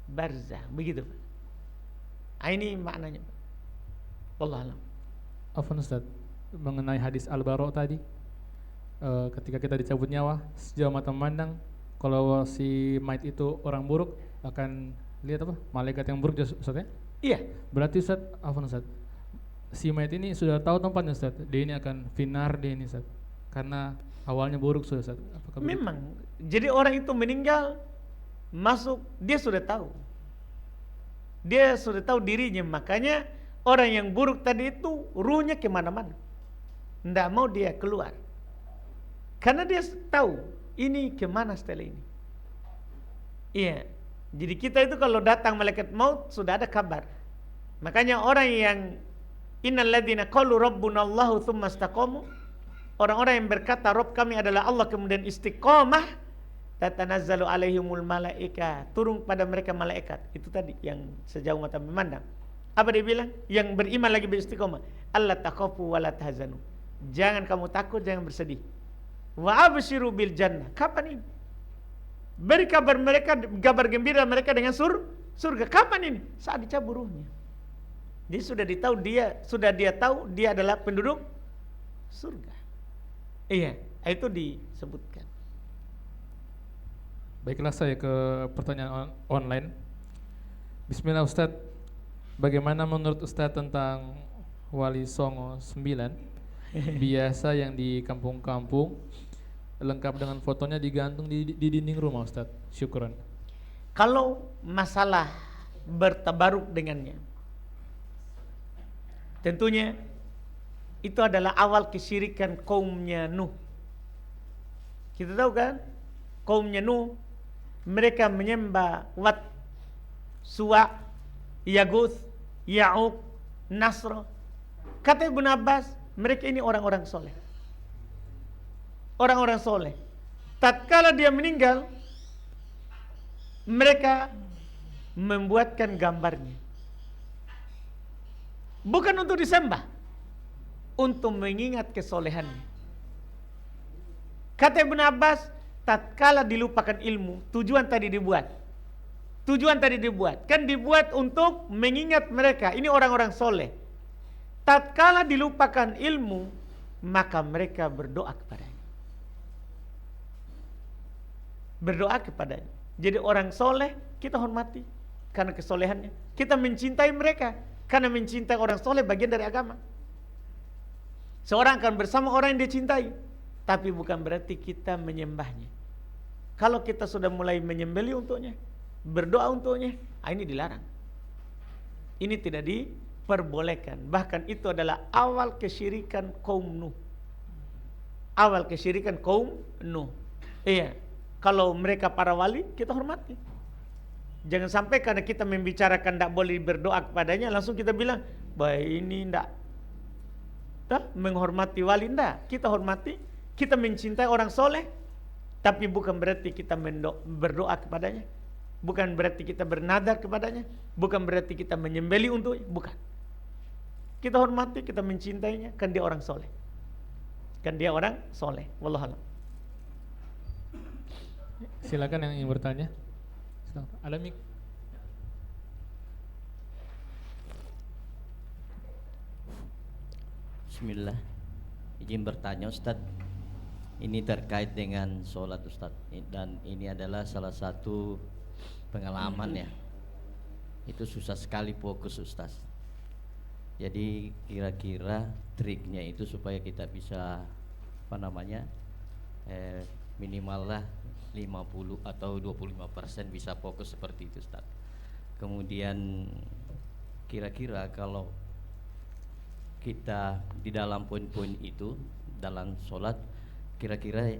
barzakh, begitu Pak. Ini maknanya Pak. Wallahu a'lam. Afwan Ustaz, mengenai hadis Al-Bara tadi, ketika kita dicabut nyawa, sejauh mata memandang, kalau si mayit itu orang buruk, akan lihat apa? Malaikat yang buruk, Ustaz ya? Iya. Berarti Ustaz, afwan Ustaz, si mayit ini sudah tahu tempatnya Ustaz, dia ini akan finar dia ini Ustaz, karena awalnya buruk sudah Ustaz. Apakah memang begitu? Jadi orang itu meninggal, masuk, dia sudah tahu. Dia sudah tahu dirinya, makanya orang yang buruk tadi itu ruhnya kemana-mana, tidak mau dia keluar, karena dia tahu ini kemana setelah ini. Iya. Jadi kita itu kalau datang malaikat maut sudah ada kabar. Makanya orang yang innal ladzina qalu rabbunallahu tsumma istaqamu, orang-orang yang berkata Rabb kami adalah Allah kemudian istiqamah, tatanazzalu alaihimul malaika, turun pada mereka malaikat. Itu tadi yang sejauh mata memandang. Apa dia bilang? Yang beriman lagi beristiqomah, alla takhafu wa la tahzanu. Jangan kamu takut, jangan bersedih. Wa absyiru bil jannah. Kapan ini? Beri kabar mereka, kabar gembira mereka dengan surga. Kapan ini? Saat dicabut ruhnya. Dia sudah tahu dia adalah penduduk surga. Iya, itu disebutkan. Baiklah, saya ke pertanyaan online. Bismillah Ustaz, bagaimana menurut Ustaz tentang Wali Songo 9 biasa yang di kampung-kampung lengkap dengan fotonya digantung di dinding rumah Ustaz? Syukran. Kalau masalah bertabaruk dengannya, tentunya itu adalah awal kesyirikan kaumnya Nuh. Kita tahu kan, kaumnya Nuh mereka menyembah Wat, Suwa, Yaguth, Ya'uq, Nasr. Kata Ibnu Abbas, mereka ini orang-orang soleh. Orang-orang soleh. Tatkala dia meninggal, mereka membuatkan gambarnya. Bukan untuk disembah, untuk mengingat kesolehannya. Kata Ibnu Abbas, tatkala dilupakan ilmu, tujuan tadi dibuat. Kan dibuat untuk mengingat mereka, ini orang-orang soleh. Tatkala dilupakan ilmu, maka mereka berdoa kepadanya. Jadi orang soleh kita hormati karena kesolehannya. Kita mencintai mereka karena mencintai orang soleh bagian dari agama. Seorang akan bersama orang yang dia cintai, tapi bukan berarti kita menyembahnya. Kalau kita sudah mulai menyembelih untuknya, berdoa untuknya, ini dilarang. Ini tidak diperbolehkan. Bahkan itu adalah awal kesyirikan kaum Nuh. Iya. Kalau mereka para wali, kita hormati. Jangan sampai karena kita membicarakan tidak boleh berdoa kepadanya, langsung kita bilang, bahwa ini tidak menghormati wali. Tidak, kita hormati kita mencintai orang soleh, tapi bukan berarti kita berdoa kepadanya, bukan berarti kita bernadar kepadanya, bukan berarti kita menyembelih untuknya, bukan. Kita hormati, kita mencintainya, kan dia orang soleh. Kan dia orang soleh. Wallahualam. Silakan yang ingin bertanya. Ada mik. Bismillah. Izin bertanya Ustadz. Ini terkait dengan sholat Ustadz, dan ini adalah salah satu pengalaman ya. Itu susah sekali fokus Ustadz. Jadi kira-kira triknya itu supaya kita bisa minimal lah 50 atau 25% bisa fokus seperti itu Ustadz. Kemudian kira-kira kalau kita di dalam poin-poin itu dalam sholat, kira-kira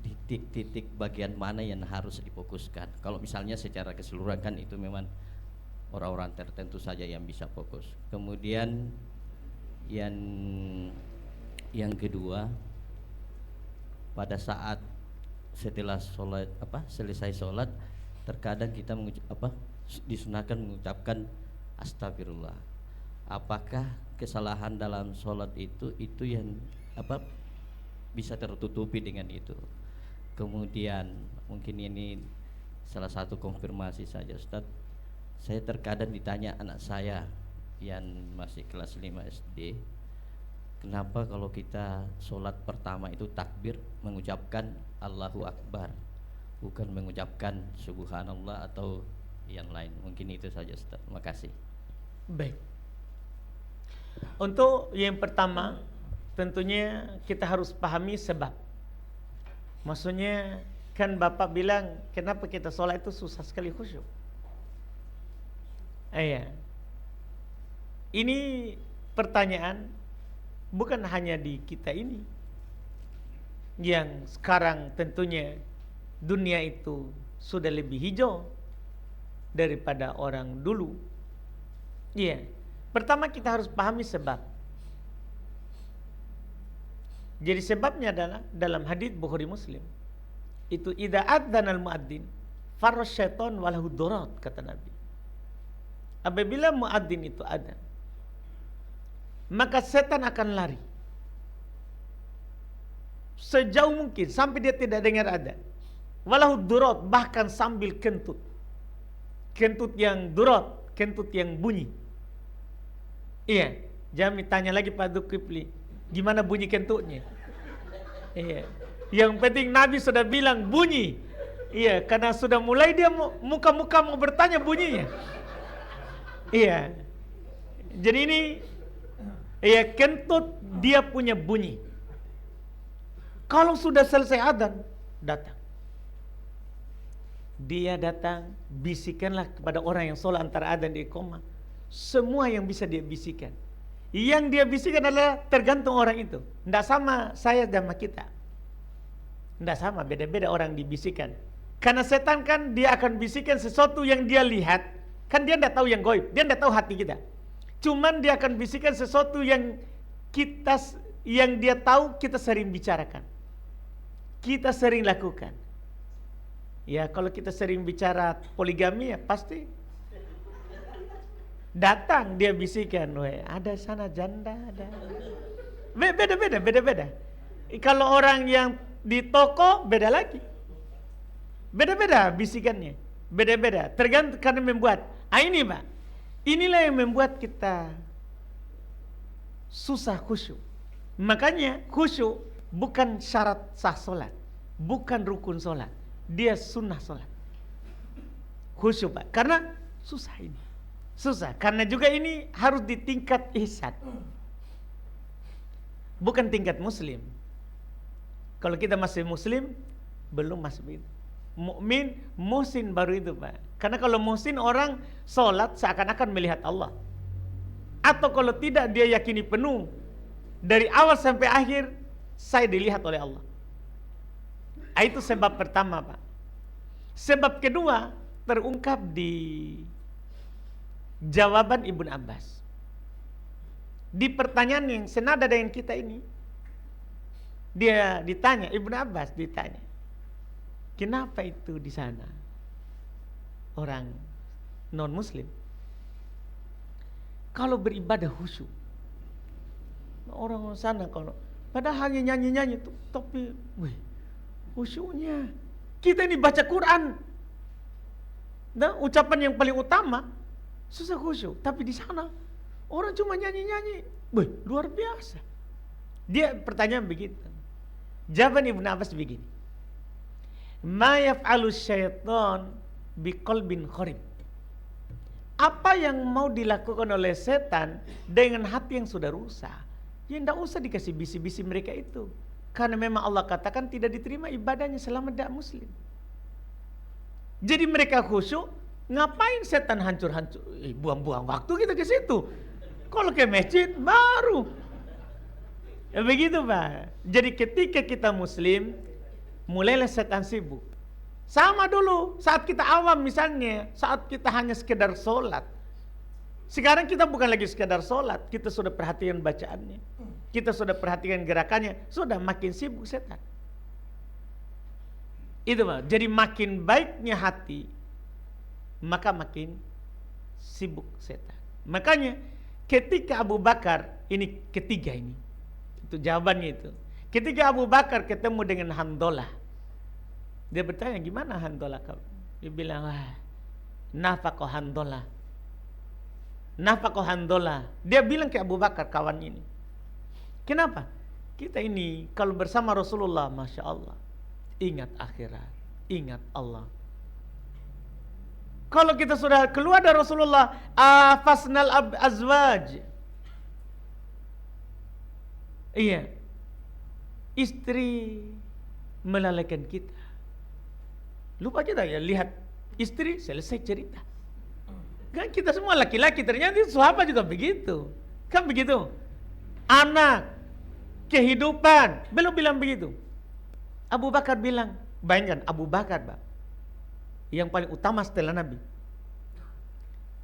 di titik-titik bagian mana yang harus difokuskan? Kalau misalnya secara keseluruhan kan itu memang orang-orang tertentu saja yang bisa fokus. Kemudian yang kedua, pada saat setelah sholat selesai sholat, terkadang kita disunahkan mengucapkan astagfirullah. Apakah kesalahan dalam sholat itu yang bisa tertutupi dengan itu? Kemudian mungkin ini salah satu konfirmasi saja Ustadz. Saya terkadang ditanya anak saya yang masih kelas 5 SD, kenapa kalau kita sholat pertama itu takbir mengucapkan Allahu Akbar, bukan mengucapkan Subhanallah atau yang lain? Mungkin itu saja Ustaz. Terima kasih. Baik. Untuk yang pertama, tentunya kita harus pahami sebab. Maksudnya kan Bapak bilang kenapa kita sholat itu susah sekali khusyuk. Iya. Ini pertanyaan bukan hanya di kita ini, yang sekarang tentunya dunia itu sudah lebih hijau daripada orang dulu. Iya. Pertama kita harus pahami sebab. Jadi sebabnya adalah dalam hadits Bukhari Muslim. Itu idza adzanal muadzin farra syaitan walahu durat, kata Nabi. Apabila muadzin itu adzan, maka setan akan lari sejauh mungkin sampai dia tidak dengar adzan. Walahu durat, bahkan sambil kentut. Kentut yang durat, kentut yang bunyi. Iya, jangan ditanya lagi Pak Dzulkifli, gimana bunyi kentutnya? Iya. Yang penting Nabi sudah bilang bunyi. Iya, karena sudah mulai dia muka-muka mau bertanya bunyinya. Iya. Jadi ini iya, kentut dia punya bunyi. Kalau sudah selesai adzan, datang. Dia datang, bisikanlah kepada orang yang sholat antara adzan dan iqamah semua yang bisa dia bisikan. Yang dia bisikan adalah tergantung orang itu. Tidak sama saya sama kita. Tidak sama, beda-beda orang dibisikan. Karena setan kan dia akan bisikan sesuatu yang dia lihat. Kan dia tidak tahu yang gaib, dia tidak tahu hati kita. Cuman dia akan bisikan sesuatu yang dia tahu, kita sering bicarakan, kita sering lakukan. Ya kalau kita sering bicara poligami ya pasti datang dia bisikan, ada sana janda, ada. Beda-beda. Kalau orang yang di toko beda lagi. Beda-beda bisikannya. Beda-beda. Tergantung karena membuat. Ini Pak. Inilah yang membuat kita susah khusyuk. Makanya khusyuk bukan syarat sah solat, bukan rukun solat. Dia sunnah solat. Khusyuk Pak. Karena susah ini. Susah, karena juga ini harus di tingkat ihsan, bukan tingkat muslim. Kalau kita masih muslim, belum masuk itu. Mukmin, muhsin baru itu Pak. Karena kalau muhsin orang sholat seakan-akan melihat Allah. Atau kalau tidak dia yakini penuh dari awal sampai akhir saya dilihat oleh Allah. Itu sebab pertama Pak. Sebab kedua terungkap di jawaban Ibnu Abbas di pertanyaan yang senada dengan kita ini. Dia ditanya, Ibnu Abbas ditanya, kenapa itu di sana orang non muslim kalau beribadah khusyuk, orang sana kalau padahal hanya nyanyi-nyanyi tapi khusyuknya. Kita ini baca Quran, nah, ucapan yang paling utama susah khusyuk, tapi di sana orang cuma nyanyi-nyanyi, luar biasa. Dia pertanyaan begitu. Jawaban Ibnu Abbas begini, ma yaf'alu syaitan biqalbin kharib. Apa yang mau dilakukan oleh setan dengan hati yang sudah rusak, ya tidak usah dikasih bisi-bisi mereka itu. Karena memang Allah katakan tidak diterima ibadahnya selama tidak muslim. Jadi mereka khusyuk, ngapain setan hancur-hancur? Buang-buang waktu kita ke situ. Kalau ke masjid baru. Ya begitu Pak. Jadi ketika kita muslim, mulailah setan sibuk. Sama dulu saat kita awam misalnya, saat kita hanya sekedar sholat. Sekarang kita bukan lagi sekedar sholat, kita sudah perhatikan bacaannya, kita sudah perhatikan gerakannya, sudah makin sibuk setan. Itu Pak. Jadi makin baiknya hati, maka makin sibuk setan. Makanya ketika Abu Bakar, ini ketiga ini, itu jawabannya itu. Ketika Abu Bakar ketemu dengan Handolah, dia bertanya, gimana Handolah kau? Dia bilang, nafaqah Handolah. Nafaqah Handolah. Dia bilang ke Abu Bakar, kawan ini, kenapa? Kita ini kalau bersama Rasulullah, Masya Allah, ingat akhirat, ingat Allah. Kalau kita sudah keluar dari Rasulullah, afasnal azwaj. Iya, istri melalaikan kita. Lupa kita ya, lihat istri, selesai cerita. Kan kita semua laki-laki, ternyata sahabat juga begitu. Kan begitu. Anak, kehidupan, belum bilang begitu. Abu Bakar bilang, bayangkan Abu Bakar, Pak, yang paling utama setelah Nabi.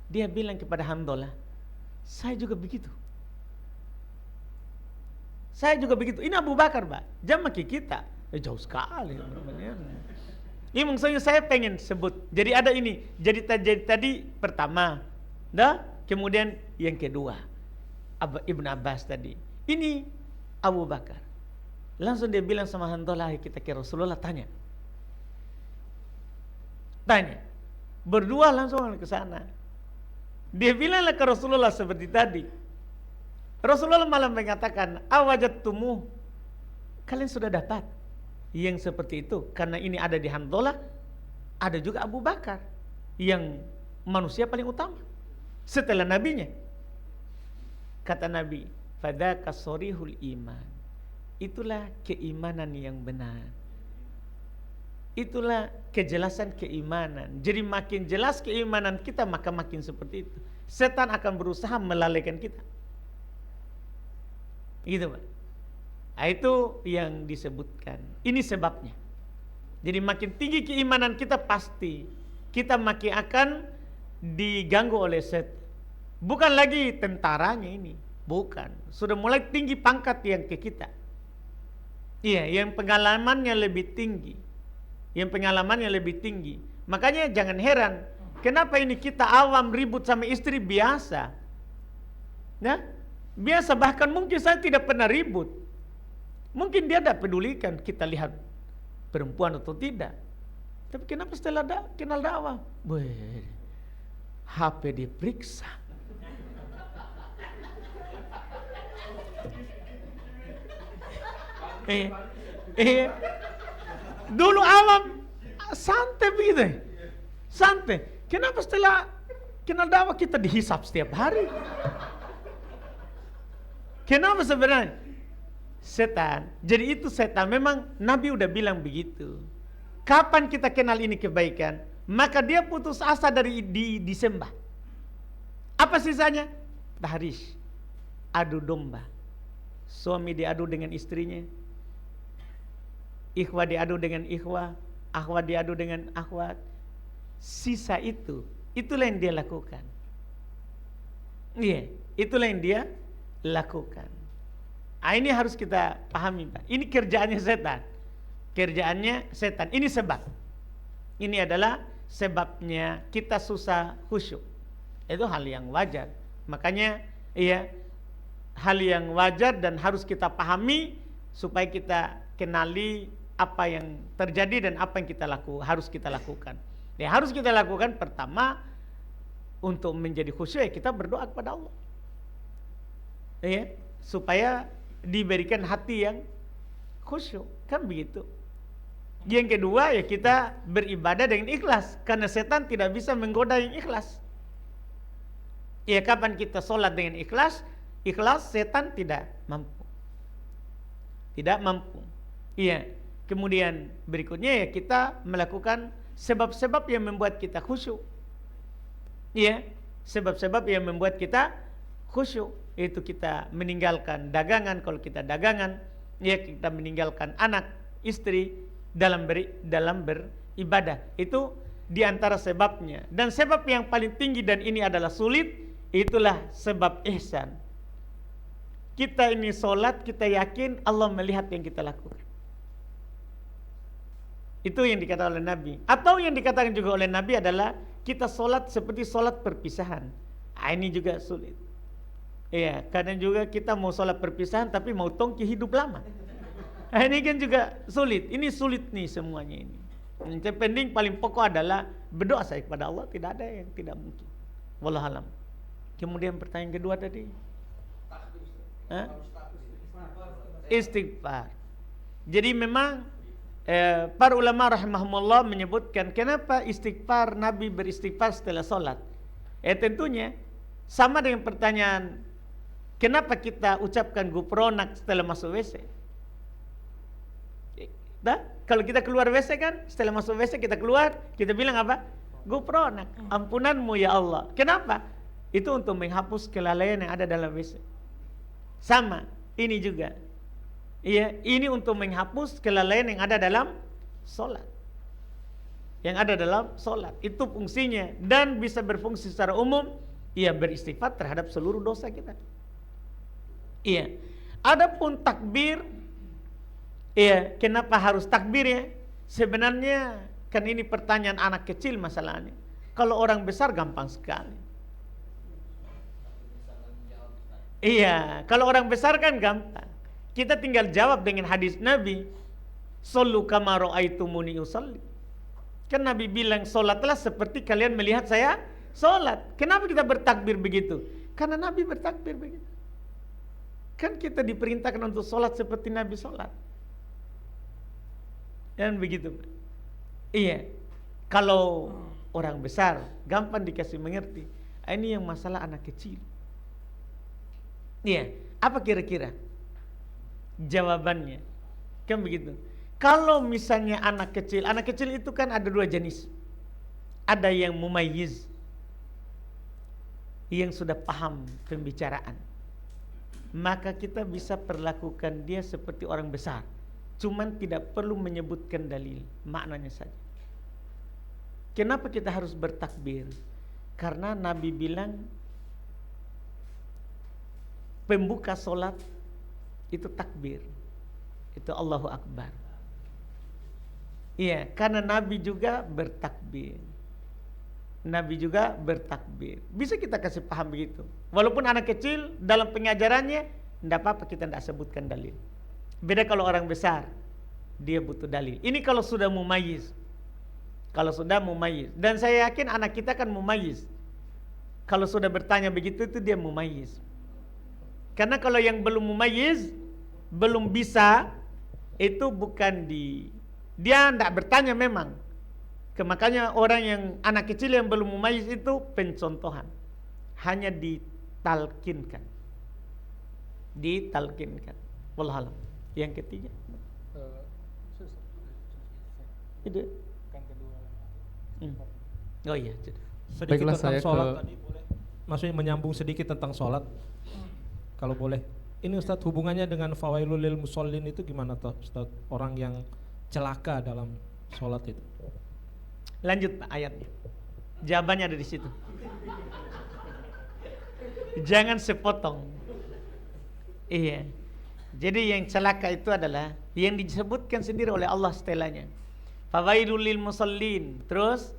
Dia bilang kepada Handolah, saya juga begitu. Saya juga begitu. Ini Abu Bakar, Pak. Jamak kita. Jauh sekali. Ini maksudnya saya pengen sebut. Jadi ada ini. Jadi tadi pertama. Dah, kemudian yang kedua. Ibnu Abbas tadi. Ini Abu Bakar. Langsung dia bilang sama Handolah, kita ke Rasulullah tanya. Berdua langsung ke sana. Dia bilanglah ke Rasulullah seperti tadi. Rasulullah malah mengatakan, awajadtumu, kalian sudah dapat yang seperti itu. Karena ini ada di Handolah, ada juga Abu Bakar yang manusia paling utama setelah nabinya. Kata Nabi, fadaka sorihul iman, itulah keimanan yang benar, itulah kejelasan keimanan. Jadi makin jelas keimanan kita, maka makin seperti itu. Setan akan berusaha melalaikan kita. Gitu Pak. Nah, itu yang disebutkan. Ini sebabnya. Jadi makin tinggi keimanan kita, pasti kita makin akan diganggu oleh setan. Bukan lagi tentaranya ini, bukan. Sudah mulai tinggi pangkat yang ke kita. Iya, yang pengalamannya lebih tinggi. Yang pengalamannya lebih tinggi. Makanya jangan heran, kenapa ini kita awam ribut sama istri biasa. Nah, biasa, bahkan mungkin saya tidak pernah ribut. Mungkin dia tidak pedulikan kita lihat perempuan atau tidak. Tapi kenapa setelah kenal dakwah, HP diperiksa. Dulu awam santai begitu. Santai. Kenapa setelah kenal dakwah kita dihisap setiap hari? Kenapa sebenarnya? Setan. Jadi itu setan. Memang Nabi udah bilang begitu. Kapan kita kenal ini kebaikan, maka dia putus asa dari disembah. Apa sisanya? Tahrish, adu domba. Suami diadu dengan istrinya, ikhwah diadu dengan ikhwah, akhwat diadu dengan akhwat. Sisa itu, itulah yang dia lakukan. Iya, itulah yang dia lakukan. Ini harus kita pahami, Pak. Ini kerjaannya setan. Kerjaannya setan. Ini sebab. Ini adalah sebabnya kita susah khusyuk. Itu hal yang wajar. Makanya hal yang wajar dan harus kita pahami supaya kita kenali apa yang terjadi dan apa yang harus kita lakukan. Harus kita lakukan pertama untuk menjadi khusyuk kita berdoa kepada Allah. Supaya diberikan hati yang khusyuk, kan begitu. Yang kedua kita beribadah dengan ikhlas, karena setan tidak bisa menggoda yang ikhlas. Kapan kita sholat dengan ikhlas, setan tidak mampu. Tidak mampu. Kemudian berikutnya kita melakukan sebab-sebab yang membuat kita khusyuk. Sebab-sebab yang membuat kita khusyuk, yaitu kita meninggalkan dagangan kalau kita dagangan, kita meninggalkan anak, istri dalam beribadah. Itu diantara sebabnya. Dan sebab yang paling tinggi dan ini adalah sulit, itulah sebab ihsan. Kita ini sholat, kita yakin Allah melihat yang kita lakukan. Itu yang dikatakan oleh Nabi. Atau yang dikatakan juga oleh Nabi adalah kita sholat seperti sholat perpisahan. Ini juga sulit. Kadang juga kita mau sholat perpisahan tapi mau tongki hidup lama. Ini kan juga sulit. Ini sulit nih semuanya ini. Yang penting paling pokok adalah berdoa saya kepada Allah. Tidak ada yang tidak mungkin. Wallahualam. Kemudian pertanyaan kedua tadi, istighfar. Jadi memang para ulama rahimahumullah menyebutkan kenapa istighfar, Nabi beristighfar setelah sholat. Tentunya sama dengan pertanyaan kenapa kita ucapkan gufronak setelah masuk WC. Kalau kita keluar WC kan, setelah masuk WC kita keluar, kita bilang apa? Gufronak, ampunanmu ya Allah. Kenapa? Itu untuk menghapus kelalaian yang ada dalam WC. Sama, ini juga. Ini untuk menghapus kelalaian yang ada dalam sholat. Yang ada dalam sholat. Itu fungsinya. Dan bisa berfungsi secara umum. Beristighfar terhadap seluruh dosa kita. Adapun takbir, kenapa harus takbir ya? Sebenarnya kan ini pertanyaan anak kecil masalahnya. Kalau orang besar gampang sekali. Kalau orang besar kan gampang. Kita tinggal jawab dengan hadis Nabi, "Shollu kama ra'aitumuni usolli." Kan Nabi bilang, "Salatlah seperti kalian melihat saya salat." Kenapa kita bertakbir begitu? Karena Nabi bertakbir begitu. Kan kita diperintahkan untuk salat seperti Nabi salat. Dan begitu. Kalau orang besar gampang dikasih mengerti. Ini yang masalah anak kecil. Apa kira-kira jawabannya? Kan begitu. Kalau misalnya anak kecil itu kan ada dua jenis. Ada yang mumayyiz, yang sudah paham pembicaraan. Maka kita bisa perlakukan dia seperti orang besar. Cuman tidak perlu menyebutkan dalil, maknanya saja. Kenapa kita harus bertakbir? Karena Nabi bilang pembuka solat itu takbir, itu Allahu Akbar. Karena Nabi juga bertakbir. Bisa kita kasih paham begitu. Walaupun anak kecil dalam pengajarannya tidak apa-apa kita tidak sebutkan dalil. Beda kalau orang besar, dia butuh dalil. Ini kalau sudah mumayyiz. Dan saya yakin anak kita kan mumayyiz. Kalau sudah bertanya begitu itu dia mumayyiz. Karena kalau yang belum mumayyiz, belum bisa, itu bukan dia tidak bertanya memang. Makanya orang yang anak kecil yang belum mumayyiz itu pencontohan. Hanya ditalkinkan. Wallahualam. Yang ketiga. Itu. Oh iya. Sedikit tentang sholat tadi boleh. Maksudnya menyambung sedikit tentang sholat. Kalau boleh. Ini Ustadz hubungannya dengan fawailul lil musallin itu gimana Ustadz? Orang yang celaka dalam sholat itu. Lanjut Pak ayatnya. Jawabannya ada di situ. Jangan sepotong. Jadi yang celaka itu adalah yang disebutkan sendiri oleh Allah setelahnya. Fawailul lil musallin. Terus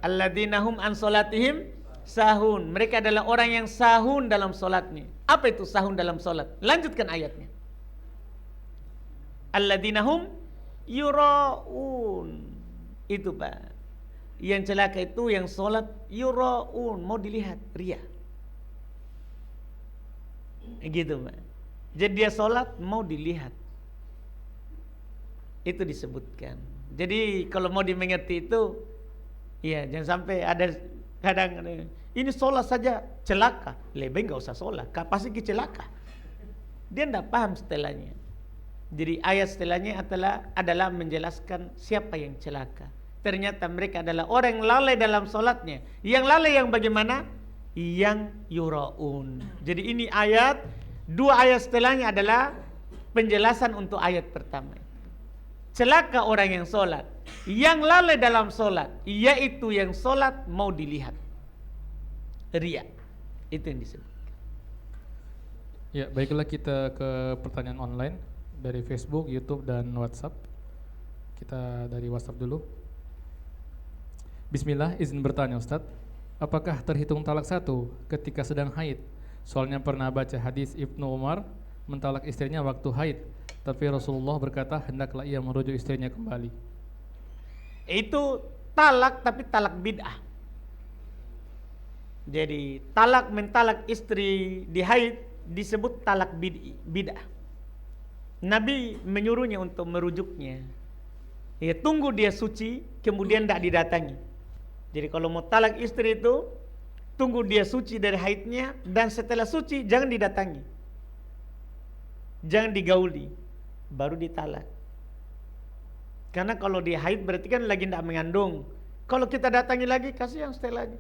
alladzina hum an salatihim sahun. Mereka adalah orang yang sahun dalam solatnya. Apa itu sahun dalam solat? Lanjutkan ayatnya. Alladzina hum yuraun. Itu Pak. Yang celaka itu yang solat yuraun, mau dilihat, ria. Gitu Pak. Jadi dia solat mau dilihat. Itu disebutkan. Jadi kalau mau dimengerti itu, ya jangan sampai ada kadang ini solat saja celaka, lebih nggak usah solat, pasti celaka. Dia tidak paham setelahnya. Jadi ayat setelahnya adalah menjelaskan siapa yang celaka. Ternyata mereka adalah orang yang lalai dalam solatnya. Yang lalai yang bagaimana? Yang yuraun. Jadi ini dua ayat setelahnya adalah penjelasan untuk ayat pertama. Celaka orang yang solat, yang lalai dalam solat, yaitu yang solat mau dilihat, ria. Itu yang disebut. Ya, baiklah kita ke pertanyaan online dari Facebook, YouTube, dan WhatsApp. Kita dari WhatsApp dulu. Bismillah, izin bertanya Ustadz, apakah terhitung talak satu ketika sedang haid? Soalnya pernah baca hadis Ibnu Umar mentalak istrinya waktu haid, tapi Rasulullah berkata hendaklah ia merujuk istrinya kembali. Itu talak, tapi talak bid'ah. Jadi mentalak istri di haid disebut talak bid'ah. Nabi menyuruhnya untuk merujuknya. Ya, tunggu dia suci, kemudian tidak didatangi. Jadi kalau mau talak istri itu, tunggu dia suci dari haidnya, dan setelah suci jangan didatangi, jangan digauli, baru ditalak. Karena kalau dia haid berarti kan lagi tidak mengandung. Kalau kita datangi lagi, kasihan setelahnya,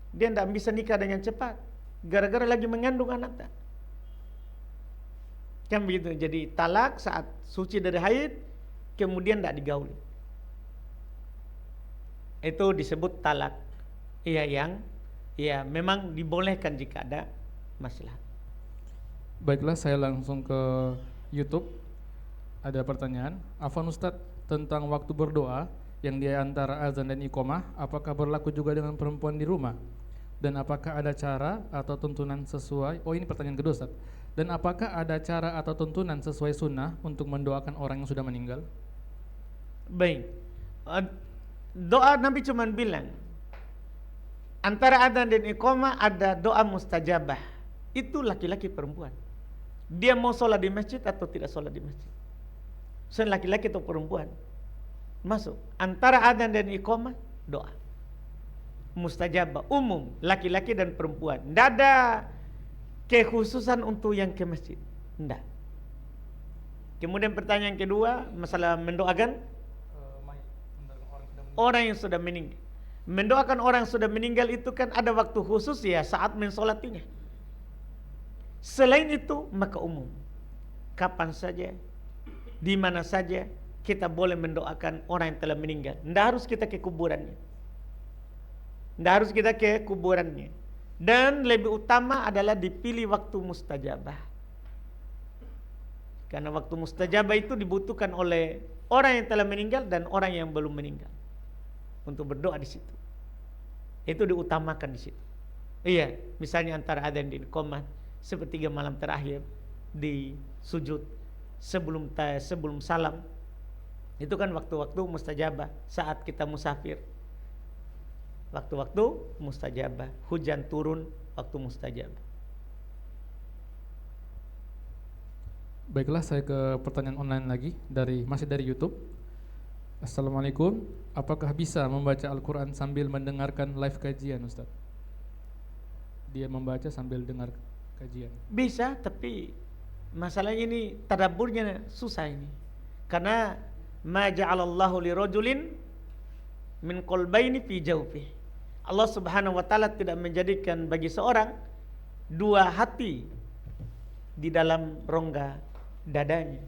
dia tidak bisa nikah dengan cepat, gara-gara lagi mengandung anak. Kan begitu. Jadi talak saat suci dari haid, kemudian tidak digauli. Itu disebut talak. Iya, memang dibolehkan jika ada masalah. Baiklah, saya langsung ke YouTube. Ada pertanyaan, Afwan Ustadz, tentang waktu berdoa yang di antara azan dan iqamah, apakah berlaku juga dengan perempuan di rumah? Dan apakah ada cara atau tuntunan sesuai? Oh, ini pertanyaan kedua Ustadz. Dan apakah ada cara atau tuntunan sesuai sunnah untuk mendoakan orang yang sudah meninggal? Baik. Doa Nabi cuma bilang antara adzan dan iqamah ada doa mustajabah. Itu laki-laki perempuan. Dia mau sholat di masjid atau tidak sholat di masjid. Selain laki-laki atau perempuan masuk. Antara adzan dan iqamah doa mustajabah umum, laki-laki dan perempuan. Tidak ada kekhususan untuk yang ke masjid. Tidak. Kemudian pertanyaan kedua, masalah mendoakan orang yang sudah meninggal. Mendoakan orang yang sudah meninggal itu kan ada waktu khusus ya, saat mensolatinya. Selain itu maka umum, kapan saja, di mana saja kita boleh mendoakan orang yang telah meninggal. Tidak harus kita ke kuburannya. Tidak harus kita ke kuburannya. Dan lebih utama adalah dipilih waktu mustajabah. Karena waktu mustajabah itu dibutuhkan oleh orang yang telah meninggal dan orang yang belum meninggal untuk berdoa di situ. Itu diutamakan di situ. Iya, misalnya antara adzan dan iqamah, sepertiga malam terakhir di sujud sebelum salam. Itu kan waktu-waktu mustajabah saat kita musafir. Waktu-waktu mustajabah, hujan turun waktu mustajabah. Baiklah, saya ke pertanyaan online lagi masih dari YouTube. Assalamualaikum, apakah bisa membaca Al-Quran sambil mendengarkan live kajian Ustaz? Dia membaca sambil dengar kajian. Bisa, tapi masalahnya ini tadabburnya susah ini. Karena ma ja'alallahu lirajulin min qalbaini fi jawfihi. Allah Subhanahu wa taala tidak menjadikan bagi seorang dua hati di dalam rongga dadanya.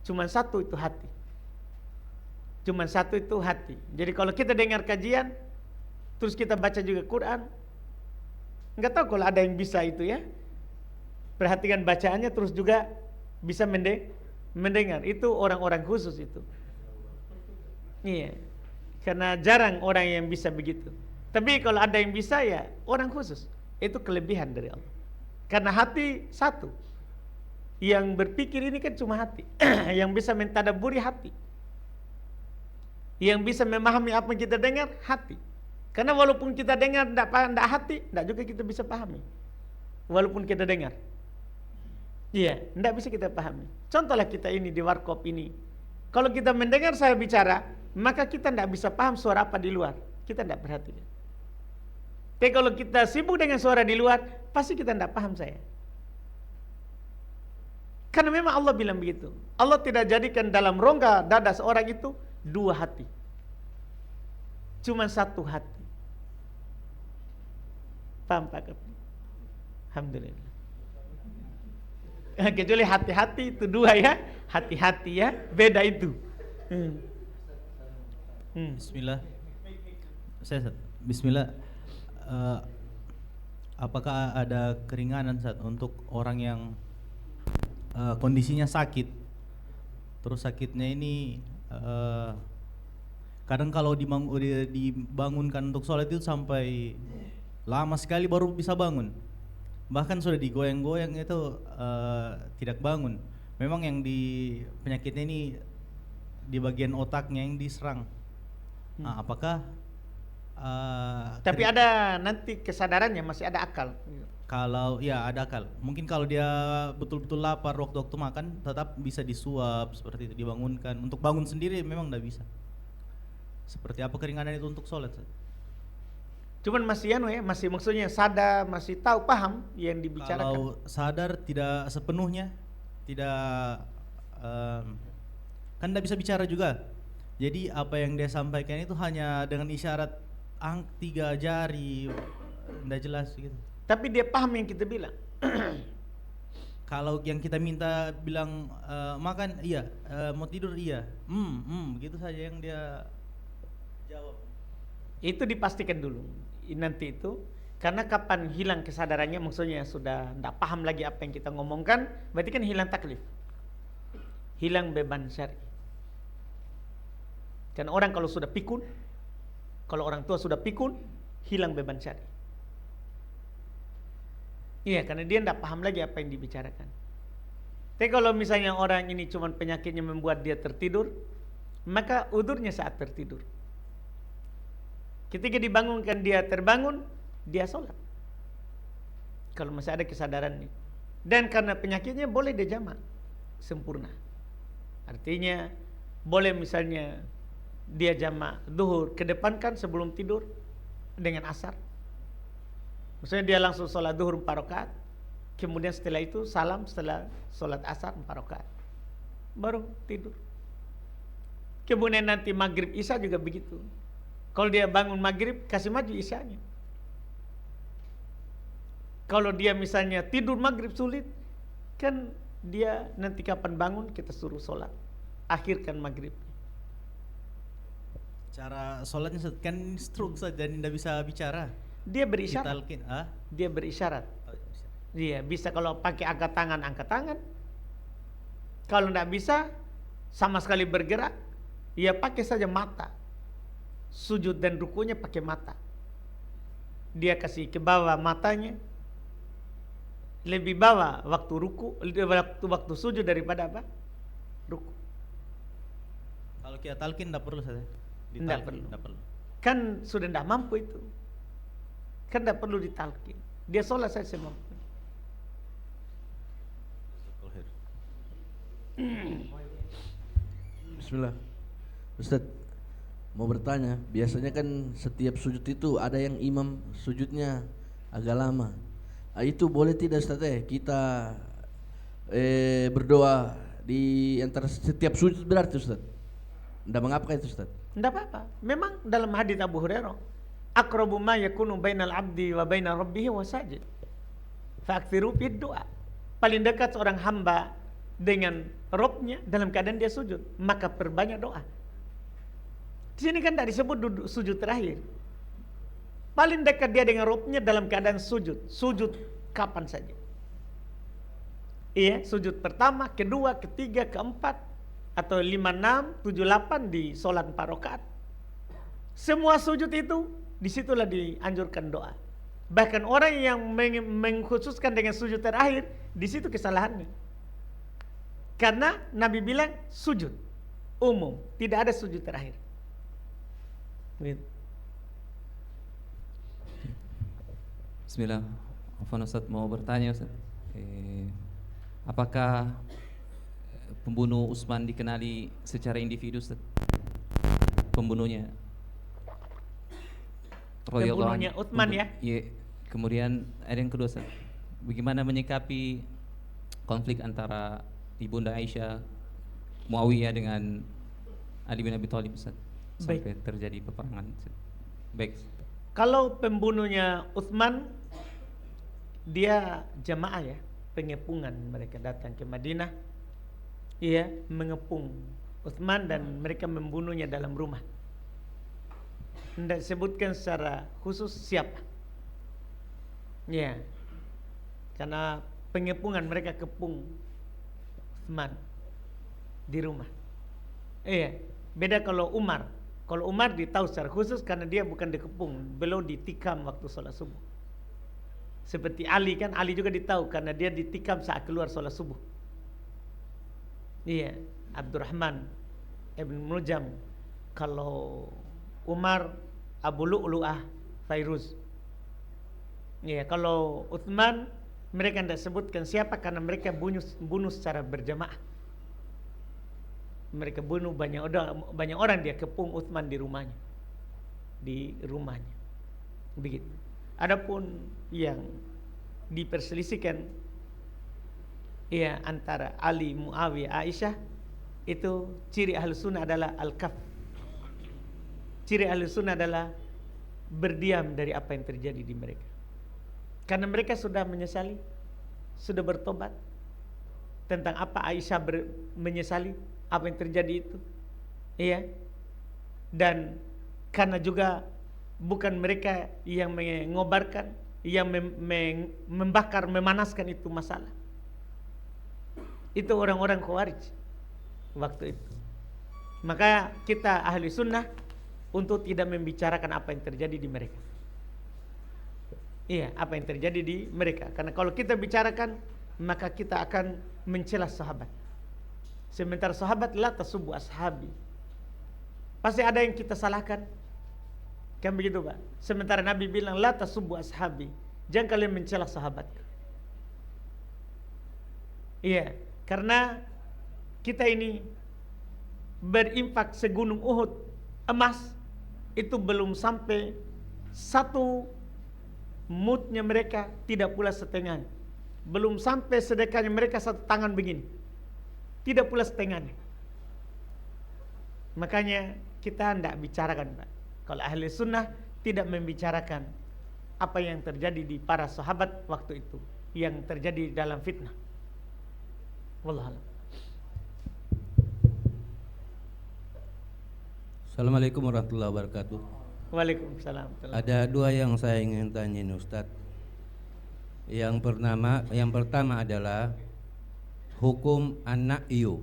Cuma satu itu hati. Cuma satu itu hati. Jadi kalau kita dengar kajian, terus kita baca juga Quran, nggak tahu kalau ada yang bisa itu ya. perhatikan bacaannya, terus juga bisa mendengar. Itu orang-orang khusus itu. Iya. Karena jarang orang yang bisa begitu. Tapi kalau ada yang bisa, ya orang khusus. Itu kelebihan dari Allah. Karena hati satu. Yang berpikir ini kan cuma hati. Yang bisa mentadabburi hati. Yang bisa memahami apa yang kita dengar, hati. Karena walaupun kita dengar tidak hati, tidak juga kita bisa pahami. Walaupun kita dengar. Iya, tidak bisa kita pahami. Contohlah kita ini di warkop ini. Kalau kita mendengar saya bicara, maka kita tidak bisa paham suara apa di luar. Kita tidak perhatikan. Tapi kalau kita sibuk dengan suara di luar, pasti kita tidak paham saya. Karena memang Allah bilang begitu. Allah tidak jadikan dalam rongga dada seorang itu dua hati. Cuma satu hati. Paham Pak? Alhamdulillah. Kecuali hati-hati itu dua ya. Hati-hati ya. Beda itu. Bismillah. Bismillah. Apakah ada keringanan saat untuk orang yang kondisinya sakit, terus sakitnya ini kadang kalau dibangunkan untuk sholat itu sampai lama sekali baru bisa bangun, bahkan sudah digoyang-goyang itu tidak bangun. Memang yang di penyakitnya ini di bagian otaknya yang diserang. Apakah tapi ada nanti kesadarannya, masih ada akal. Kalau ya ada akal, mungkin kalau dia betul-betul lapar waktu-waktu makan tetap bisa disuap seperti itu, dibangunkan. Untuk bangun sendiri memang tidak bisa. Seperti apa keringanan itu untuk sholat? Cuman masih masih maksudnya sadar, masih tahu, paham yang dibicarakan. Kalau sadar tidak sepenuhnya, tidak kan tidak bisa bicara juga. Jadi apa yang dia sampaikan itu hanya dengan isyarat 3 jari, tidak jelas gitu. Tapi dia paham yang kita bilang. Kalau yang kita minta bilang makan iya, mau tidur iya, gitu saja yang dia jawab. Itu dipastikan dulu nanti itu, karena kapan hilang kesadarannya, maksudnya sudah tidak paham lagi apa yang kita ngomongkan, berarti kan hilang taklif, hilang beban syar'i. Dan orang kalau sudah pikun, kalau orang tua sudah pikun, hilang beban syar'i. Iya, karena dia tidak paham lagi apa yang dibicarakan. Tapi kalau misalnya orang ini cuma penyakitnya membuat dia tertidur, maka udurnya saat tertidur. Ketika dibangunkan dia terbangun, dia sholat. Kalau masih ada kesadarannya. Dan karena penyakitnya boleh dia jamak sempurna. Artinya boleh misalnya dia jamak duhur, kedepankan sebelum tidur dengan asar. Maksudnya dia langsung sholat duhur 4 rakaat, kemudian setelah itu salam setelah sholat asar 4 rakaat, baru tidur. Kemudian nanti maghrib isya juga begitu. Kalau dia bangun maghrib, kasih maju isyanya. Kalau dia misalnya tidur maghrib sulit, kan dia nanti kapan bangun kita suruh sholat, akhirkan maghrib. Cara sholatnya kan stroke saja, tidak bisa bicara. Dia berisyarat. Ditalkin, dia berisyarat. Dia bisa kalau pakai angkat tangan. Kalau tidak bisa sama sekali bergerak, ya pakai saja mata. Sujud dan rukunya pakai mata. Dia kasih ke bawah matanya, lebih bawah waktu ruku, waktu sujud daripada apa? Ruku. Kalau kita talkin tidak perlu saja. Tidak perlu. Kan sudah tidak mampu itu. Kan tidak perlu ditalkin. Dia sholat saya semampu. Bismillah. Ustaz, mau bertanya, biasanya kan setiap sujud itu ada yang imam sujudnya agak lama. Itu boleh tidak Ustaz kita berdoa di antara setiap sujud berarti Ustaz? Tidak mengapa itu Ustaz? Tidak apa-apa. Memang dalam hadits Abu Hurairah, aqrabu ma yakunu bainal abdi wa baina rabbih wa sajid. Fa'kthiru fid du'a. Paling dekat seorang hamba dengan Rabbnya dalam keadaan dia sujud, maka perbanyak doa. Di sini kan tidak disebut sujud terakhir. Paling dekat dia dengan Rabbnya dalam keadaan sujud. Sujud kapan saja. Iya, sujud pertama, kedua, ketiga, keempat, atau 5, 6, 7, 8 di sholat 4 rakaat. Semua sujud itu disitulah dianjurkan doa. Bahkan orang yang mengkhususkan dengan sujud terakhir, di situ kesalahannya. Karena Nabi bilang sujud umum, tidak ada sujud terakhir. Bismillah. Afwan Ustaz, mau bertanya Ustaz. Apakah pembunuh Utsman dikenali secara individu Ustaz? Pembunuhnya Pembunuhnya Utsman ya? Iya. Kemudian ada yang kedua Ustaz. Bagaimana menyikapi konflik antara Ibunda Aisyah, Muawiyah dengan Ali bin Abi Thalib Ustaz? Sampai terjadi peperangan Ustaz. Baik. Kalau pembunuhnya Utsman, dia jamaah ya, pengepungan, mereka datang ke Madinah, iya, mengepung Utsman dan mereka membunuhnya dalam rumah. Tidak disebutkan secara khusus siapa, ya, karena pengepungan, mereka kepung Utsman di rumah. Iya, beda kalau Umar. Kalau Umar ditahu secara khusus karena dia bukan dikepung, beliau ditikam waktu sholat subuh. Seperti Ali kan, Ali juga ditahu karena dia ditikam saat keluar sholat subuh. Iya, Abdurrahman Ibn Muljam. Kalau Umar, Abu Lu'lu'ah Fairuz. Iya, kalau Utsman mereka tidak sebutkan siapa karena mereka bunuh secara berjamaah. Mereka bunuh banyak orang, dia kepung Utsman di rumahnya. Begitu. Adapun yang diperselisihkan ya antara Ali, Muawiyah, Aisyah, itu ciri ahlu sunnah adalah al-kaf. Ciri ahlu sunnah adalah berdiam dari apa yang terjadi di mereka. Karena mereka sudah menyesali, sudah bertobat tentang apa Aisyah menyesali apa yang terjadi itu. Iya. Dan karena juga bukan mereka yang mengobarkan, yang membakar, memanaskan itu masalah. Itu orang-orang Khawarij waktu itu. Maka kita ahli sunnah untuk tidak membicarakan apa yang terjadi di mereka. Iya, apa yang terjadi di mereka. Karena kalau kita bicarakan, maka kita akan mencela sahabat. Sementara sahabat, la tasubbu ashabi. Pasti ada yang kita salahkan. Kan begitu Pak? Sementara Nabi bilang la tasubbu ashabi. Jangan kalian mencela sahabat. Iya, karena kita ini berimpak segunung Uhud emas, itu belum sampai satu mudnya mereka, tidak pula setengahnya. Belum sampai sedekahnya mereka satu tangan begini, tidak pula setengahnya. Makanya kita hendak bicarakan Pak. Kalau ahli sunnah tidak membicarakan apa yang terjadi di para sahabat waktu itu, yang terjadi dalam fitnah. Wallahu a'lam. Assalamualaikum warahmatullahi wabarakatuh. Waalaikumsalam. Ada dua yang saya ingin tanyain Ustadz. Yang pertama adalah hukum anak iu.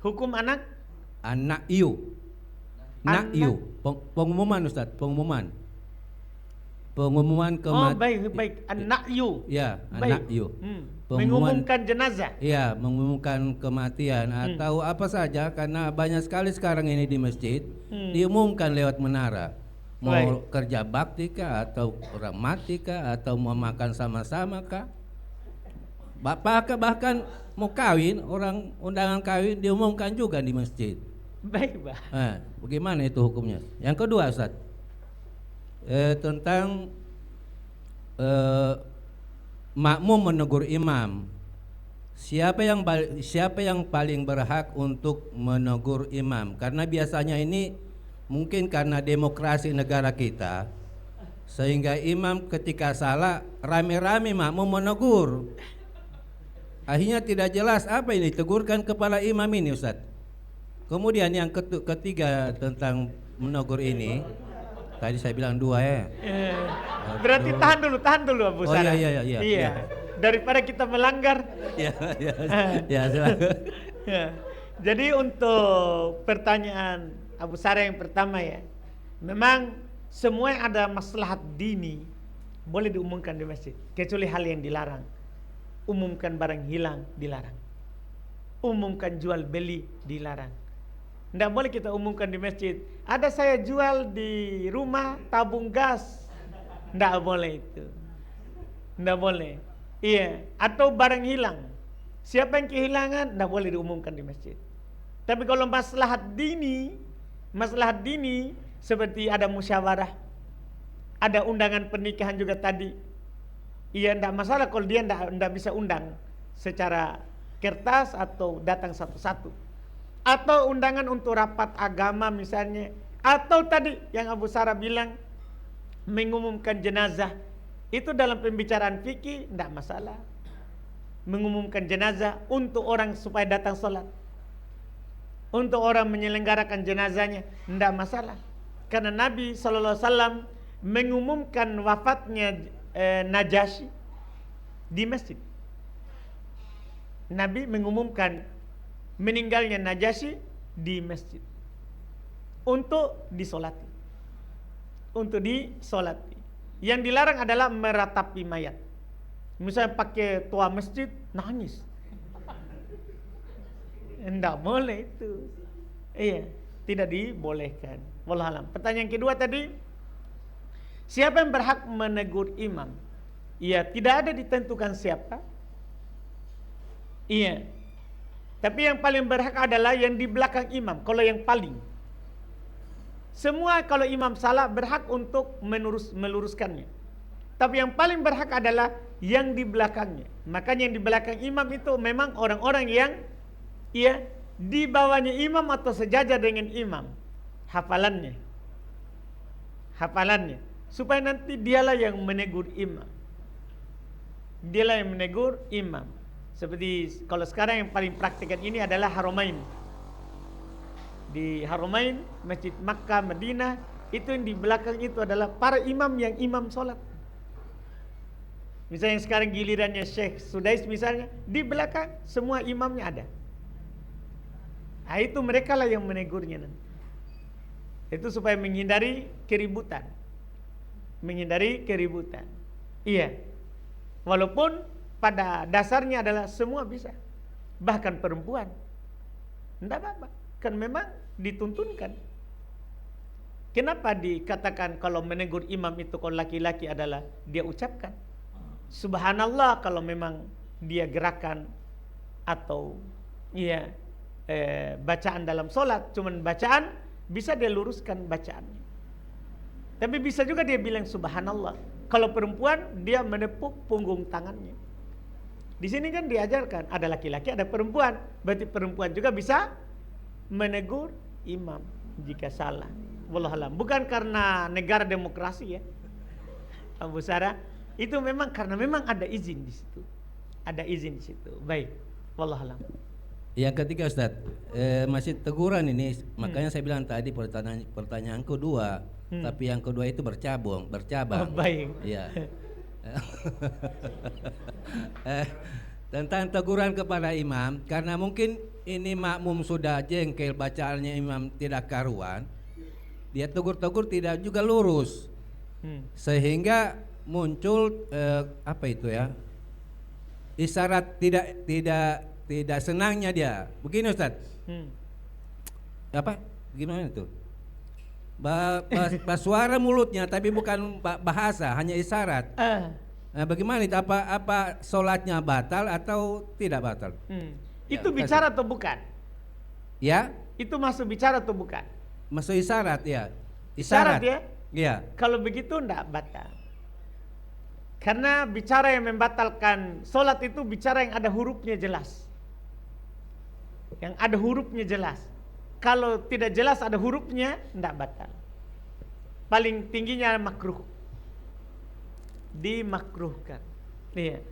Hukum anak? Anak iu. Anak iu. Pengumuman Ustadz, pengumuman. Pengumuman kematian. Oh baik, anak iu. Ya, anak iu. Mengumumkan jenazah. Iya, mengumumkan kematian atau apa saja, karena banyak sekali sekarang ini di masjid diumumkan lewat menara. Mau kerja bakti kah, atau orang mati kah, atau mau makan sama-sama kah, bahkan mau kawin, orang undangan kawin diumumkan juga di masjid. Baik Pak. Bagaimana itu hukumnya? Yang kedua Ustaz, tentang makmum menegur imam. Siapa yang paling berhak untuk menegur imam? Karena biasanya ini mungkin karena demokrasi negara kita, sehingga imam ketika salah rame-rame makmum menegur. Akhirnya tidak jelas apa ini, tegurkan kepala imam ini Ustaz. Kemudian yang ketiga tentang menegur ini, tadi saya bilang dua ya. Berarti tahan dulu Abu Sarah. Iya. daripada kita melanggar. Ya, silakan. Ya. Jadi untuk pertanyaan Abu Sarah yang pertama ya, memang semua yang ada maslahat dini boleh diumumkan di masjid, kecuali hal yang dilarang. Umumkan barang hilang dilarang. Umumkan jual beli dilarang. Tidak boleh kita umumkan di masjid. Ada saya jual di rumah tabung gas. Tidak boleh itu. Tidak boleh. Iya. Atau barang hilang. Siapa yang kehilangan tidak boleh diumumkan di masjid. Tapi kalau maslahat dini seperti ada musyawarah, ada undangan pernikahan juga tadi. Iya, tidak masalah kalau dia tidak bisa undang secara kertas atau datang satu-satu. Atau undangan untuk rapat agama misalnya. Atau tadi yang Abu Sarah bilang mengumumkan jenazah. Itu dalam pembicaraan fikih tidak masalah. Mengumumkan jenazah untuk orang supaya datang sholat. Untuk orang menyelenggarakan jenazahnya tidak masalah. Karena Nabi SAW mengumumkan wafatnya Najasyi di masjid. Nabi mengumumkan meninggalnya Najasyi di masjid untuk disolati. Untuk disolati. Yang dilarang adalah meratapi mayat. Misalnya pakai tua masjid nangis. Tidak boleh itu. Iya, tidak dibolehkan. Wallahualam. Pertanyaan kedua tadi, siapa yang berhak menegur imam? Iya, tidak ada ditentukan siapa. Iya. Tapi yang paling berhak adalah yang di belakang imam. Kalau yang paling. Semua kalau imam salah berhak untuk meluruskannya. Tapi yang paling berhak adalah yang di belakangnya. Makanya yang di belakang imam itu memang orang-orang yang di bawahnya imam atau sejajar dengan imam. Hafalannya. Supaya nanti dialah yang menegur imam. Dialah yang menegur imam. Seperti kalau sekarang yang paling praktikan ini adalah Haramain. Di Haramain, Masjid Makkah, Madinah, itu yang di belakang itu adalah para imam yang imam sholat. Misalnya sekarang gilirannya Syekh Sudais misalnya, di belakang semua imamnya ada. Nah, itu mereka lah yang menegurnya nanti. Itu supaya menghindari keributan. Iya. Walaupun pada dasarnya adalah semua bisa. Bahkan perempuan. Tidak apa-apa. Kan memang dituntunkan. Kenapa dikatakan kalau menegur imam itu kalau laki-laki adalah dia ucapkan? Subhanallah kalau memang dia gerakan atau bacaan dalam solat. Cuman bacaan bisa dia luruskan bacaannya. Tapi bisa juga dia bilang subhanallah. Kalau perempuan dia menepuk punggung tangannya. Di sini kan diajarkan ada laki-laki ada perempuan. Berarti perempuan juga bisa menegur imam jika salah. Wallahualam. Bukan karena negara demokrasi ya, Abu Sarah. Itu memang karena memang ada izin di situ. Ada izin di situ. Baik. Wallahualam. Yang ketiga Ustaz, masih teguran ini. Makanya saya bilang tadi pertanyaan kedua. Tapi yang kedua itu bercabang. Oh, baik. Ya. Tentang teguran kepada imam, karena mungkin ini makmum sudah jengkel bacaannya imam tidak karuan, dia tegur-tegur tidak juga lurus, sehingga muncul isyarat tidak senangnya dia. Begini Ustaz, gimana itu? Suara mulutnya tapi bukan bahasa, hanya isyarat. Nah, bagaimana itu? Apa sholatnya batal atau tidak batal? Itu bicara atau bukan? Ya? Itu masuk bicara atau bukan? Masuk isyarat ya. Isyarat ya? Iya. Kalau begitu tidak batal. Karena bicara yang membatalkan sholat itu bicara yang ada hurufnya jelas. Yang ada hurufnya jelas. Kalau tidak jelas ada hurufnya, tidak batal. Paling tingginya makruh. Dimakruhkan. Iya.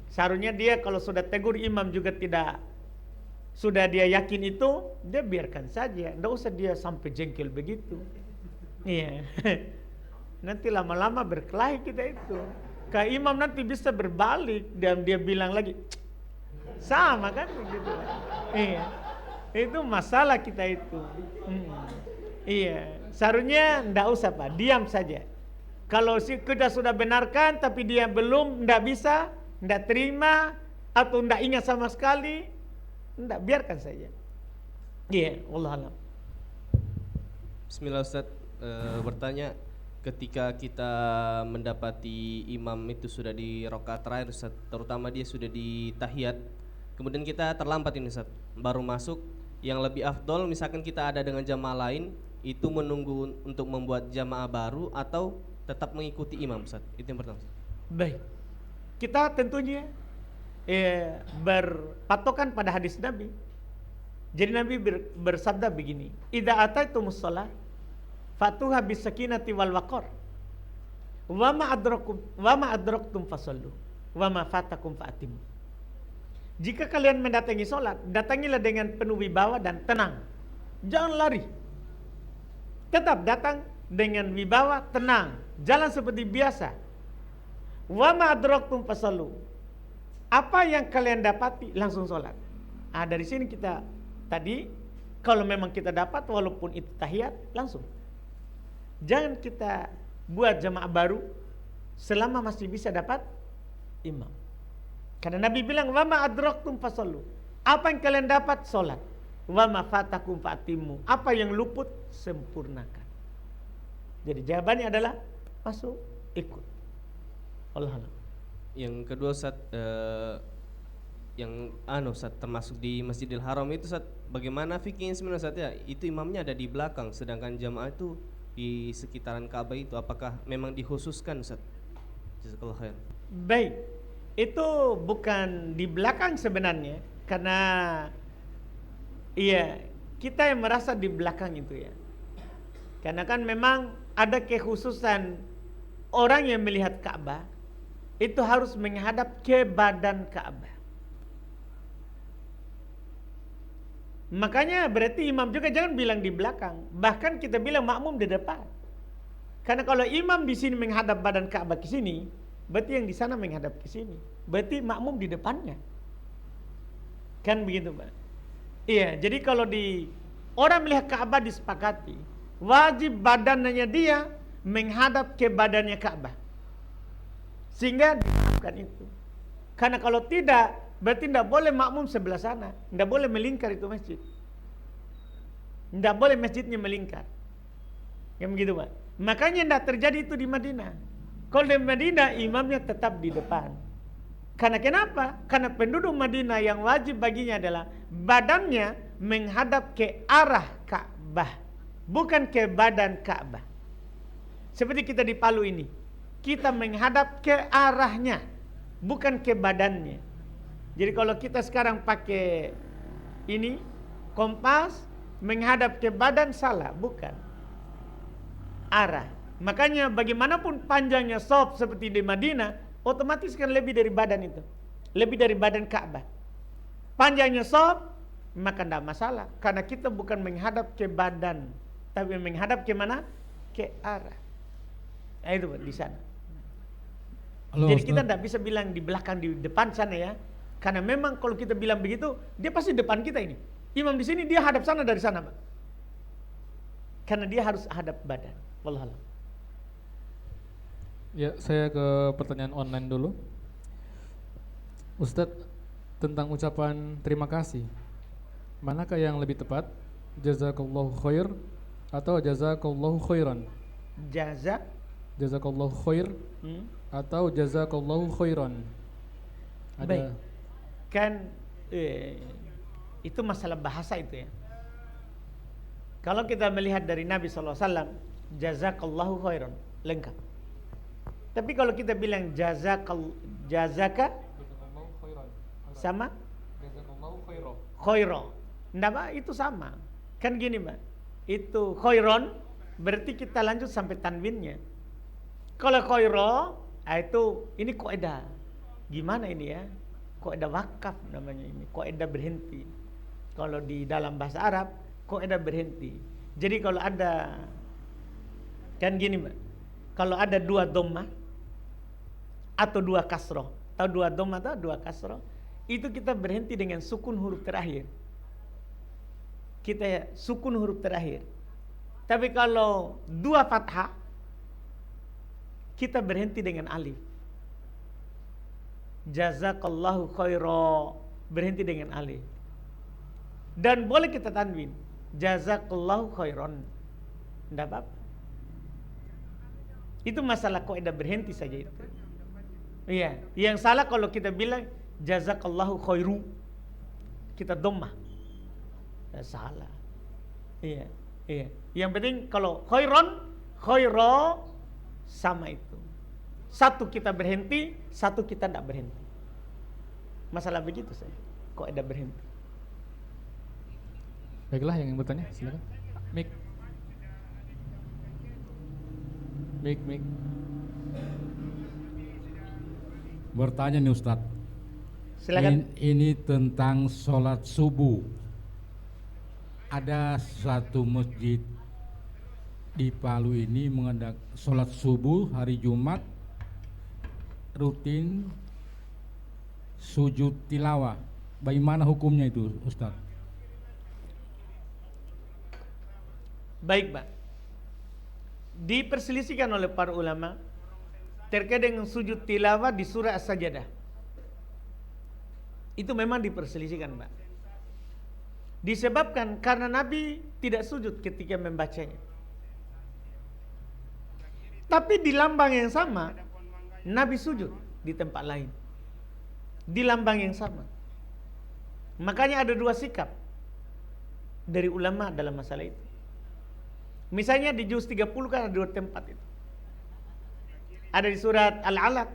Seharusnya dia kalau sudah tegur imam juga tidak, sudah dia yakin itu, dia biarkan saja. Tidak usah dia sampai jengkel begitu. Iya. Nanti lama-lama berkelahi kita itu. Kayak imam nanti bisa berbalik dan dia bilang lagi sama kan gitu. Iya. Itu masalah kita itu. Iya. Seharusnya ndak usah Pak, diam saja. Kalau si kita sudah benarkan tapi dia belum, ndak bisa, ndak terima atau ndak ingat sama sekali, ndak, biarkan saja. Iya, Allah alam. Bismillah Ustaz, bertanya, ketika kita mendapati imam itu sudah di rakaat terakhir Ustaz, terutama dia sudah di tahiyat, kemudian kita terlambat ini Ustaz, baru masuk, yang lebih afdol misalkan kita ada dengan jamaah lain, itu menunggu untuk membuat jamaah baru atau tetap mengikuti imam Ustaz? Itu yang pertama. Baik, kita tentunya berpatokan pada hadis Nabi. Jadi Nabi bersabda begini, idza ataitumus shalah fatuha bis sakinati wal waqar wa ma adraktum fasallu wa ma fatakum fa'timu. Jika kalian mendatangi salat, datangilah dengan penuh wibawa dan tenang, jangan lari, tetap datang dengan wibawa, tenang, jalan seperti biasa. Wa ma adraktum fasallu, apa yang kalian dapati langsung salat. Dari sini kita tadi, kalau memang kita dapat walaupun itu tahiyat, langsung. Jangan kita buat jamaah baru selama masih bisa dapat imam. Karena Nabi bilang, wa ma adraktum fasallu, apa yang kalian dapat salat. Wa ma fatakum fa'timu, apa yang luput sempurnakan. Jadi jawabannya adalah masuk, ikut. Allah Allah. Yang kedua Ustaz, yang Ustaz, termasuk di Masjidil Haram itu Ustaz, bagaimana fikihnya sebenarnya Ustaz ya? Itu imamnya ada di belakang, sedangkan jamaah itu di sekitaran Ka'bah itu, apakah memang dikhususkan Ustaz? Jazakallahu khair. Baik, itu bukan di belakang sebenarnya, karena iya, kita yang merasa di belakang itu ya. Karena kan memang ada kekhususan orang yang melihat Ka'bah itu harus menghadap ke badan Ka'bah. Makanya berarti imam juga jangan bilang di belakang, bahkan kita bilang makmum di depan. Karena kalau imam di sini menghadap badan Ka'bah ke sini, berarti yang di sana menghadap ke sini. Berarti makmum di depannya. Kan begitu, Pak? Iya, jadi kalau di orang melihat Ka'bah disepakati, wajib badannya dia menghadap ke badannya Ka'bah, sehingga dimaafkan itu. Karena kalau tidak, berarti tidak boleh makmum sebelah sana, tidak boleh melingkar itu masjid, tidak boleh masjidnya melingkar. Yang begitu Pak. Makanya tidak terjadi itu di Madinah. Kalau di Madinah imamnya tetap di depan. Karena kenapa? Karena penduduk Madinah yang wajib baginya adalah badannya menghadap ke arah Ka'bah, bukan ke badan Ka'bah. Seperti kita di Palu ini, kita menghadap ke arahnya, bukan ke badannya. Jadi kalau kita sekarang pakai ini kompas menghadap ke badan, salah, bukan arah. Makanya bagaimanapun panjangnya shaf seperti di Madinah, otomatis kan lebih dari badan itu, lebih dari badan Ka'bah. Panjangnya shaf maka tidak masalah, karena kita bukan menghadap ke badan, tapi menghadap ke mana? Ke arah. Nah, itu di sana. Halo, jadi kita Ustaz. tidak bisa bilang di belakang, di depan sana ya. Karena memang kalau kita bilang begitu, dia pasti depan kita ini. Imam di sini dia hadap sana dari sana, Pak. Karena dia harus hadap badan. Wallahu a'lam. Ya, saya ke pertanyaan online dulu. Ustadz, tentang ucapan terima kasih, manakah yang lebih tepat? Jazakallahu khair atau jazakallahu khairan? Jazakallahu khair atau jazakallahu khairan? Baik. Kan itu masalah bahasa itu ya. Kalau kita melihat dari Nabi SAW, jazakallahu khairan, lengkap. Tapi kalau kita bilang jazaka sama khairo, enggak Pak, itu sama. Kan gini Pak, itu khairon berarti kita lanjut sampai tanwinnya. Kalau khairo, itu ini kaidah. Gimana ini ya? Kaidah wakaf namanya ini, kaidah berhenti. Kalau di dalam bahasa Arab, kaidah berhenti. Jadi kalau ada, kan gini Pak, kalau ada dua dhammah, atau 2 kasroh, atau 2 dhamma atau 2 kasroh, itu kita berhenti dengan sukun huruf terakhir. Kita sukun huruf terakhir. Tapi kalau 2 fathah, kita berhenti dengan alif. Jazakallahu khaira, berhenti dengan alif. Dan boleh kita tanwin, jazakallahu khairan, tidak apa-apa. Itu masalah kaidah berhenti saja itu. Iya, yang salah kalau kita bilang jazakallahu khairu, kita dhammah. Salah. Iya, iya. Yang penting kalau khairan, khaira sama itu. Satu kita berhenti, satu kita tidak berhenti. Masalah begitu saja. Kaidah berhenti. Baiklah, yang ingin bertanya silakan. Mik. Bertanya nih Ustadz. Silakan. Ini tentang sholat subuh. Ada satu masjid di Palu ini mengadakan sholat subuh hari Jumat rutin sujud tilawah. Bagaimana hukumnya itu Ustadz? Baik, Pak. Diperselisihkan oleh para ulama terkait dengan sujud tilawah di surah As-Sajdah. Itu memang diperselisihkan, Pak. Disebabkan karena Nabi tidak sujud ketika membacanya. Tapi di lambang yang sama, Nabi sujud di tempat lain. Di lambang yang sama. Makanya ada 2 sikap dari ulama dalam masalah itu. Misalnya di juz 30 kan ada 2 tempat itu. Ada di surat Al-Alaq,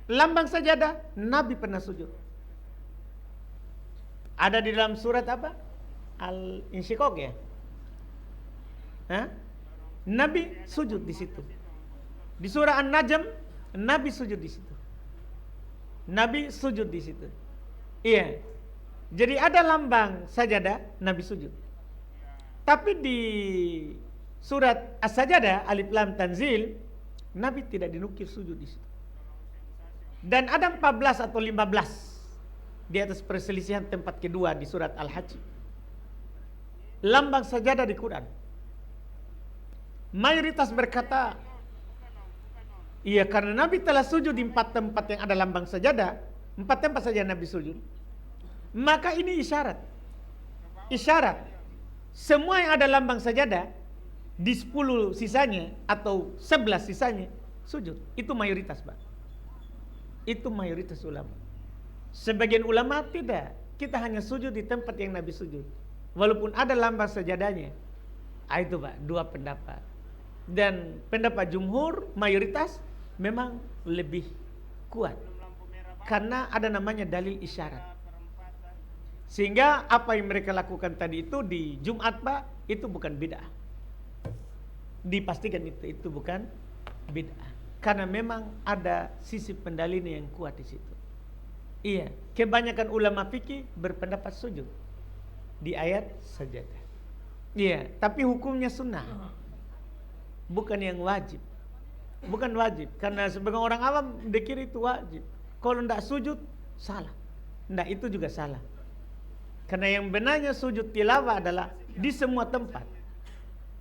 lambang sajadah, Nabi pernah sujud. Ada di dalam surat apa? Al-Insyiqaq ya. Hah? Nabi sujud di situ. Di surah An-Najm, Nabi sujud di situ. Nabi sujud di situ. Iya. Jadi ada lambang sajadah, Nabi sujud. Tapi di surat As-Sajdah Alif Lam Tanzil, Nabi tidak dinukil sujud di situ. Dan ada 14 atau 15 di atas perselisihan tempat kedua di surat Al-Hajj. Lambang sajadah di Quran. Mayoritas berkata, iya karena Nabi telah sujud di 4 tempat yang ada lambang sajadah, 4 tempat saja Nabi sujud. Maka ini isyarat. Isyarat. Semua yang ada lambang sajadah di 10 sisanya atau 11 sisanya sujud. Itu mayoritas, Pak. Itu mayoritas ulama. Sebagian ulama tidak. Kita hanya sujud di tempat yang Nabi sujud. Walaupun ada lambang sajadahnya. Itu, Pak, 2 pendapat. Dan pendapat jumhur mayoritas memang lebih kuat. Karena ada namanya dalil isyarat. Sehingga apa yang mereka lakukan tadi itu di Jumat, Pak, itu bukan bid'ah. Dipastikan itu bukan bid'ah. Karena memang ada sisi pendalilan yang kuat di situ. Iya, kebanyakan ulama fikih berpendapat sujud di ayat sajadah. Iya, tapi hukumnya sunnah. Bukan yang wajib. Bukan wajib. Karena sebagian orang awam dikira itu wajib. Kalau tidak sujud, salah. Tidak, itu juga salah. Karena yang benarnya sujud tilawah adalah di semua tempat.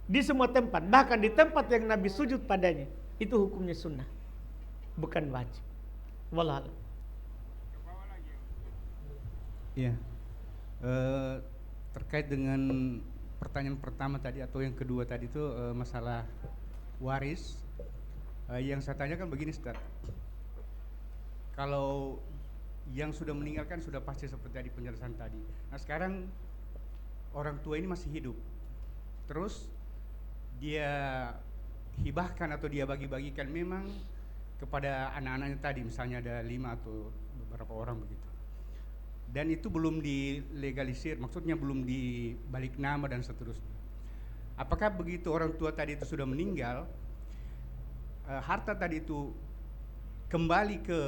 Di semua tempat. Bahkan di tempat yang Nabi sujud padanya. Itu hukumnya sunnah. Bukan wajib. Wallah. Iya. Terkait dengan pertanyaan pertama tadi atau yang kedua tadi itu masalah waris. Yang saya tanyakan begini, Ustaz. Kalau yang sudah meninggalkan sudah pasti seperti tadi penjelasan tadi. Nah sekarang orang tua ini masih hidup, terus dia hibahkan atau dia bagi-bagikan memang kepada anak-anaknya tadi, misalnya ada 5 atau beberapa orang begitu. Dan itu belum dilegalisir, maksudnya belum dibalik nama dan seterusnya. Apakah begitu orang tua tadi itu sudah meninggal, harta tadi itu kembali ke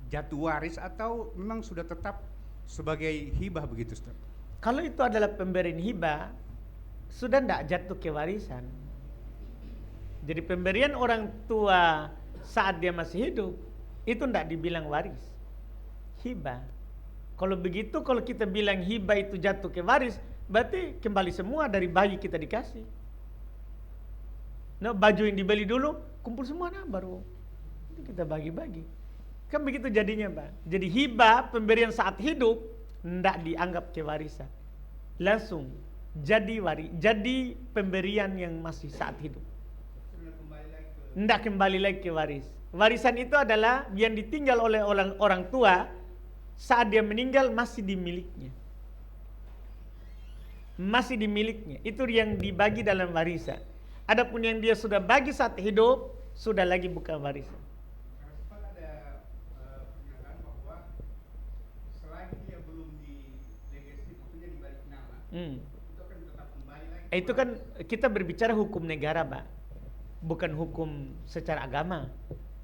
jatuh waris atau memang sudah tetap sebagai hibah begitu, Ustaz? Kalau itu adalah pemberian hibah, sudah tidak jatuh ke warisan. Jadi pemberian orang tua saat dia masih hidup itu tidak dibilang waris, hibah. Kalau begitu, kalau kita bilang hibah itu jatuh ke waris, berarti kembali semua dari bayi kita dikasih. Nah, baju yang dibeli dulu, kumpul semua, nah baru kita bagi-bagi. Kan begitu jadinya, Pak. Jadi hibah, pemberian saat hidup, tidak dianggap kewarisan. Langsung jadi pemberian yang masih saat hidup. Tidak kembali lagi ke waris. Warisan itu adalah yang ditinggal oleh orang tua saat dia meninggal masih dimilikinya. Masih dimilikinya. Itu yang dibagi dalam warisan. Adapun yang dia sudah bagi saat hidup, sudah lagi bukan warisan. Ada pernyataan bahwa selagi dia belum di legasi, maksudnya dibalik nama, itu akan tetap kembali lagi. Itu kan kita berbicara hukum negara, Pak. Bukan hukum secara agama.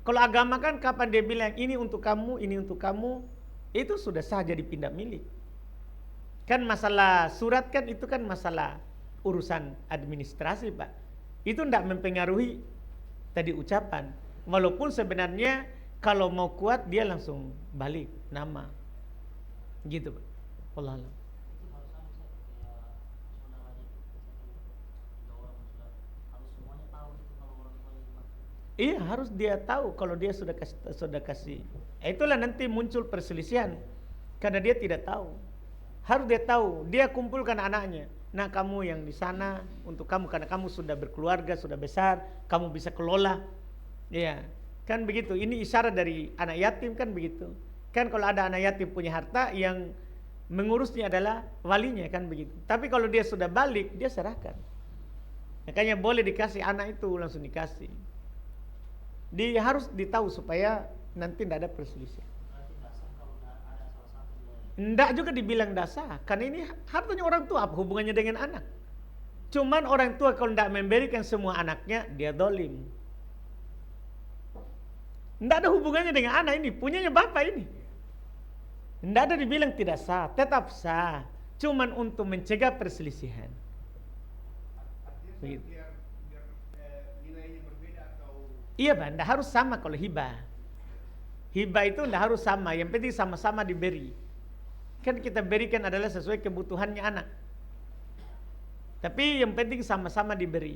Kalau agama kan kapan dia bilang ini untuk kamu, ini untuk kamu, itu sudah sah jadi pindah milik. Kan masalah surat kan itu kan masalah urusan administrasi, Pak. Itu tidak mempengaruhi tadi ucapan. Walaupun sebenarnya kalau mau kuat dia langsung balik nama. Gitu, Pak. Wallah alam. Iya, harus dia tahu kalau dia sudah kasih. Itulah nanti muncul perselisihan karena dia tidak tahu. Harus dia tahu, dia kumpulkan anaknya. Nah, kamu yang di sana untuk kamu karena kamu sudah berkeluarga, sudah besar, kamu bisa kelola. Iya, kan begitu. Ini isyarat dari anak yatim kan begitu. Kan kalau ada anak yatim punya harta yang mengurusnya adalah walinya kan begitu. Tapi kalau dia sudah balik, dia serahkan. Makanya boleh dikasih anak itu langsung dikasih. Dia harus ditahu supaya nanti tidak ada perselisihan. Tidak juga dibilang dasar, karena ini hartanya orang tua, apa hubungannya dengan anak? Cuman orang tua kalau tidak memberikan semua anaknya, dia dolim. Tidak ada hubungannya dengan anak ini, punyanya bapak ini. Tidak ada dibilang tidak sah, tetap sah. Cuman untuk mencegah perselisihan. Begitu. Iya, Pak, tidak harus sama kalau hibah. Hibah itu tidak harus sama, yang penting sama-sama diberi. Kan kita berikan adalah sesuai kebutuhannya anak. Tapi yang penting sama-sama diberi.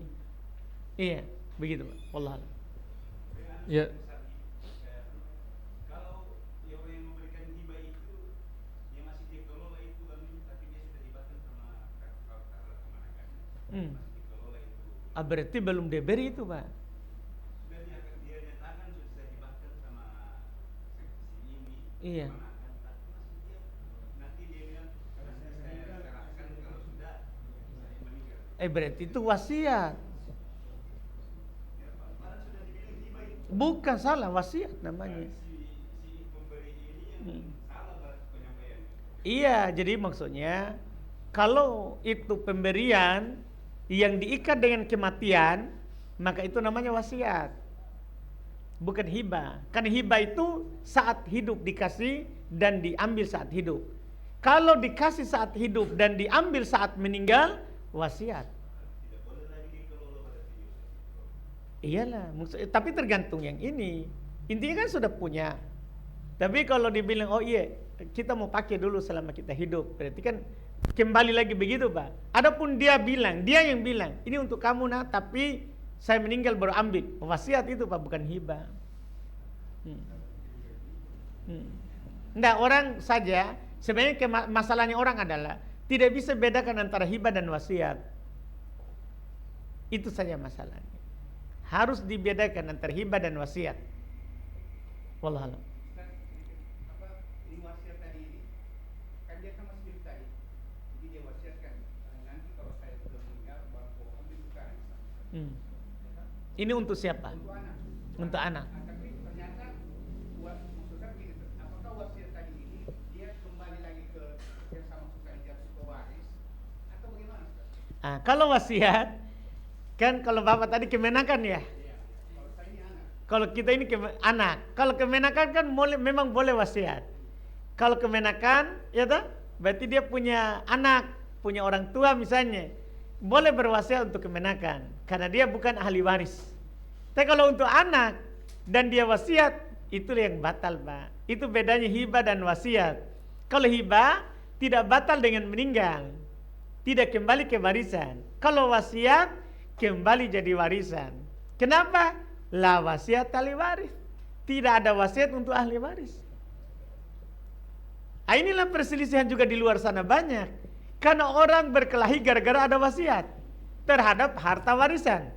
Iya, begitu, Pak. Wallah. Ya. Kalau yang memberikan hibah itu dia masih dikelola itu kan, tapi dia sudah diberikan sama kemanakan. Berarti belum diberi itu, Pak. Iya. Berarti itu wasiat. Bukan salah, wasiat namanya. Iya, jadi maksudnya kalau itu pemberian yang diikat dengan kematian, maka itu namanya wasiat. Bukan hibah. Karena hibah itu saat hidup dikasih dan diambil saat hidup. Kalau dikasih saat hidup dan diambil saat meninggal, wasiat. Iyalah, tapi tergantung yang ini. Intinya kan sudah punya. Tapi kalau dibilang, oh iya, kita mau pakai dulu selama kita hidup, berarti kan kembali lagi begitu, Pak. Adapun dia yang bilang, ini untuk kamu nak, tapi saya meninggal baru ambil. Wasiat itu, Pak, bukan hibah. Nggak, orang saja sebenarnya masalahnya orang adalah tidak bisa bedakan antara hibah dan wasiat. Itu saja masalahnya. Harus dibedakan antara hibah dan wasiat. Wallah alam. Ini wasiat tadi ini kan dia kan masih hidup tadi, jadi dia wasiatkan nanti kalau saya sudah meninggal baru ambil bukan. Ini untuk siapa? Untuk anak. Untuk anak. Tapi ternyata maksudnya gini, apakah wasiat tadi ini dia kembali lagi ke yang sama suka jatuh ke waris atau bagaimana? Kalau wasiat kan kalau bapak tadi kemenakan ya. Kalau saya ini anak. Kalau kita ini anak. Kalau kemenakan kan memang boleh wasiat. Kalau kemenakan ya toh, berarti dia punya anak, punya orang tua misalnya, boleh berwasiat untuk kemenakan karena dia bukan ahli waris. Tapi kalau untuk anak dan dia wasiat, itu yang batal, Pak. Itu bedanya hibah dan wasiat. Kalau hibah tidak batal dengan meninggal, tidak kembali ke warisan. Kalau wasiat kembali jadi warisan. Kenapa? La wasiat ahli waris. Tidak ada wasiat untuk ahli waris. Inilah perselisihan juga di luar sana banyak. Karena orang berkelahi gara-gara ada wasiat terhadap harta warisan.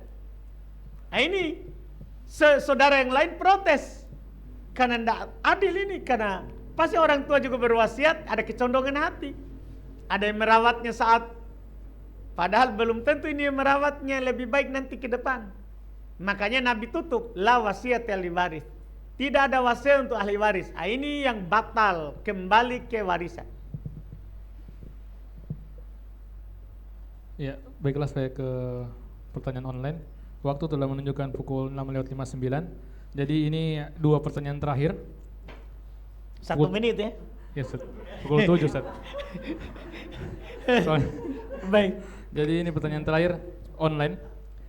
Ini saudara yang lain protes karena tidak adil ini, karena pasti orang tua juga berwasiat, ada kecondongan hati, ada yang merawatnya saat padahal belum tentu ini yang merawatnya lebih baik nanti ke depan. Makanya Nabi tutup la wasiat ahli waris, tidak ada wasiat untuk ahli waris. Ini yang batal, kembali ke warisan. Ya, baiklah, saya ke pertanyaan online. Waktu telah menunjukkan pukul 6:59. Jadi ini 2 pertanyaan terakhir. 1 menit ya? Ya, Ustaz. Pukul 7, Ustaz. Baik. Jadi ini pertanyaan terakhir online.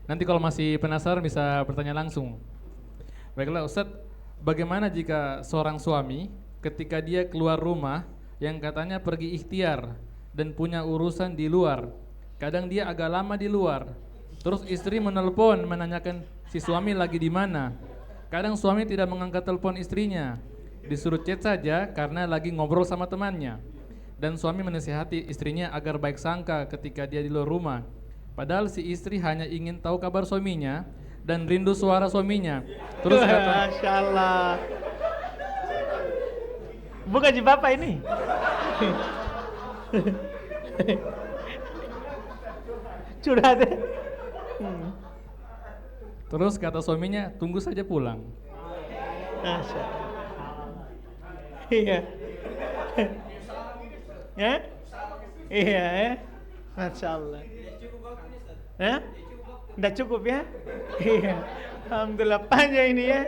Nanti kalau masih penasaran bisa bertanya langsung. Baiklah, Ustaz. Bagaimana jika seorang suami ketika dia keluar rumah yang katanya pergi ikhtiar dan punya urusan di luar, kadang dia agak lama di luar, terus istri menelpon menanyakan si suami lagi di mana. Kadang suami tidak mengangkat telepon istrinya, disuruh chat saja karena lagi ngobrol sama temannya. Dan suami menasihati istrinya agar baik sangka ketika dia di luar rumah. Padahal si istri hanya ingin tahu kabar suaminya dan rindu suara suaminya. Terus kata, Masya Allah. Bukan ji bapak ini. Curhat ya. Terus kata suaminya, tunggu saja pulang. Masya Allah. Iya. Ya? Iya ya. Masya Allah. Ya? Udah cukup ya? Iya. Alhamdulillah panjang ini ya.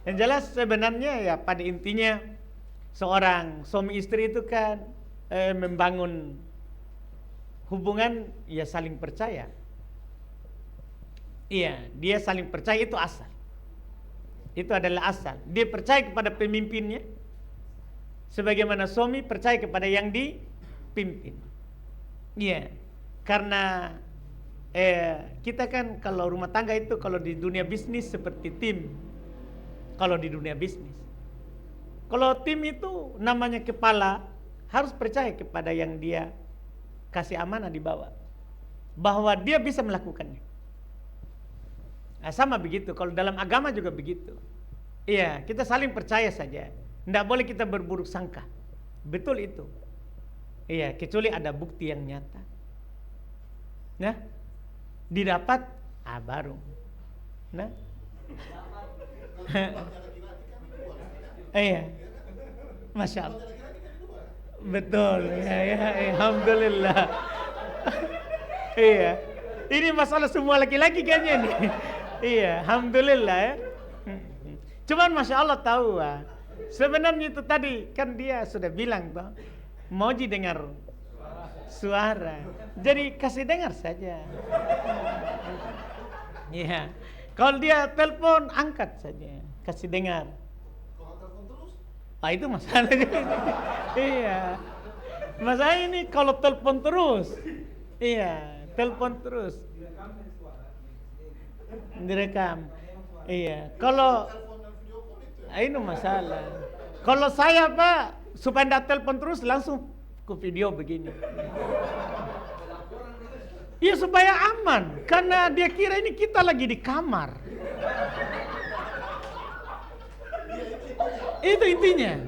Yang jelas sebenarnya ya pada intinya seorang suami istri itu kan membangun hubungan ya saling percaya. Iya, dia saling percaya, itu asal. Itu adalah asal. Dia percaya kepada pemimpinnya sebagaimana suami percaya kepada yang dipimpin. Iya. Karena kita kan kalau rumah tangga itu kalau di dunia bisnis seperti tim. Kalau di dunia bisnis. Kalau tim itu namanya kepala harus percaya kepada yang dia kasih amanah di bawah, bahwa dia bisa melakukannya. Nah, sama begitu, kalau dalam agama juga begitu. Iya, kita saling percaya saja. Tidak boleh kita berburuk sangka. Betul itu. Iya, kecuali ada bukti yang nyata. Nah, didapat, baru. Nah, iya, Masya Allah. Betul, ya, alhamdulillah. Iya, ini masalah semua laki-laki kayaknya nih. Iya, alhamdulillah ya. Cuman Masya Allah tahu, sebenarnya itu tadi kan dia sudah bilang toh, mau dengar suara. Jadi kasih dengar saja. Iya, kalau dia telepon angkat saja, kasih dengar. Itu masalahnya. Iya. Masalah ini kalau telepon terus. Iya, telepon terus. Direkam. Iya. Kalau ini masalah. Kalau saya Pak, supaya tidak telepon terus langsung ke video begini. Iya, supaya aman, karena dia kira ini kita lagi di kamar. Itu intinya.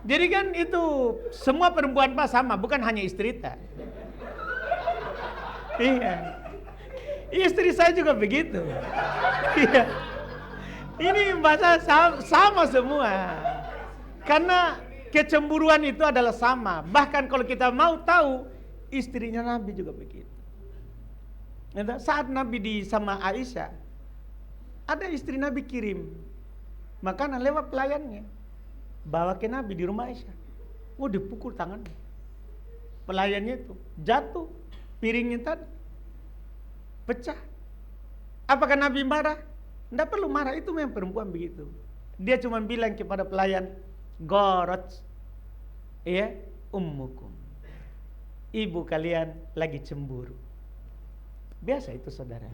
Jadi kan itu semua perempuan Pak sama, bukan hanya istri tak. Iya. Istri saya juga begitu. Iya. Ini bahasa sama semua. Karena kecemburuan itu adalah sama. Bahkan kalau kita mau tahu, istrinya Nabi juga begitu. Saat Nabi sama Aisyah, ada istri Nabi kirim makanan lewat pelayannya, bawa ke Nabi di rumah Aisyah. Dipukul tangannya. Pelayannya itu jatuh, piringnya tadi pecah. Apakah Nabi marah? Tidak perlu marah, itu memang perempuan begitu. dia cuma bilang kepada pelayan, "Gorot, ya, ummukum." Ibu kalian lagi cemburu. Biasa itu, saudara.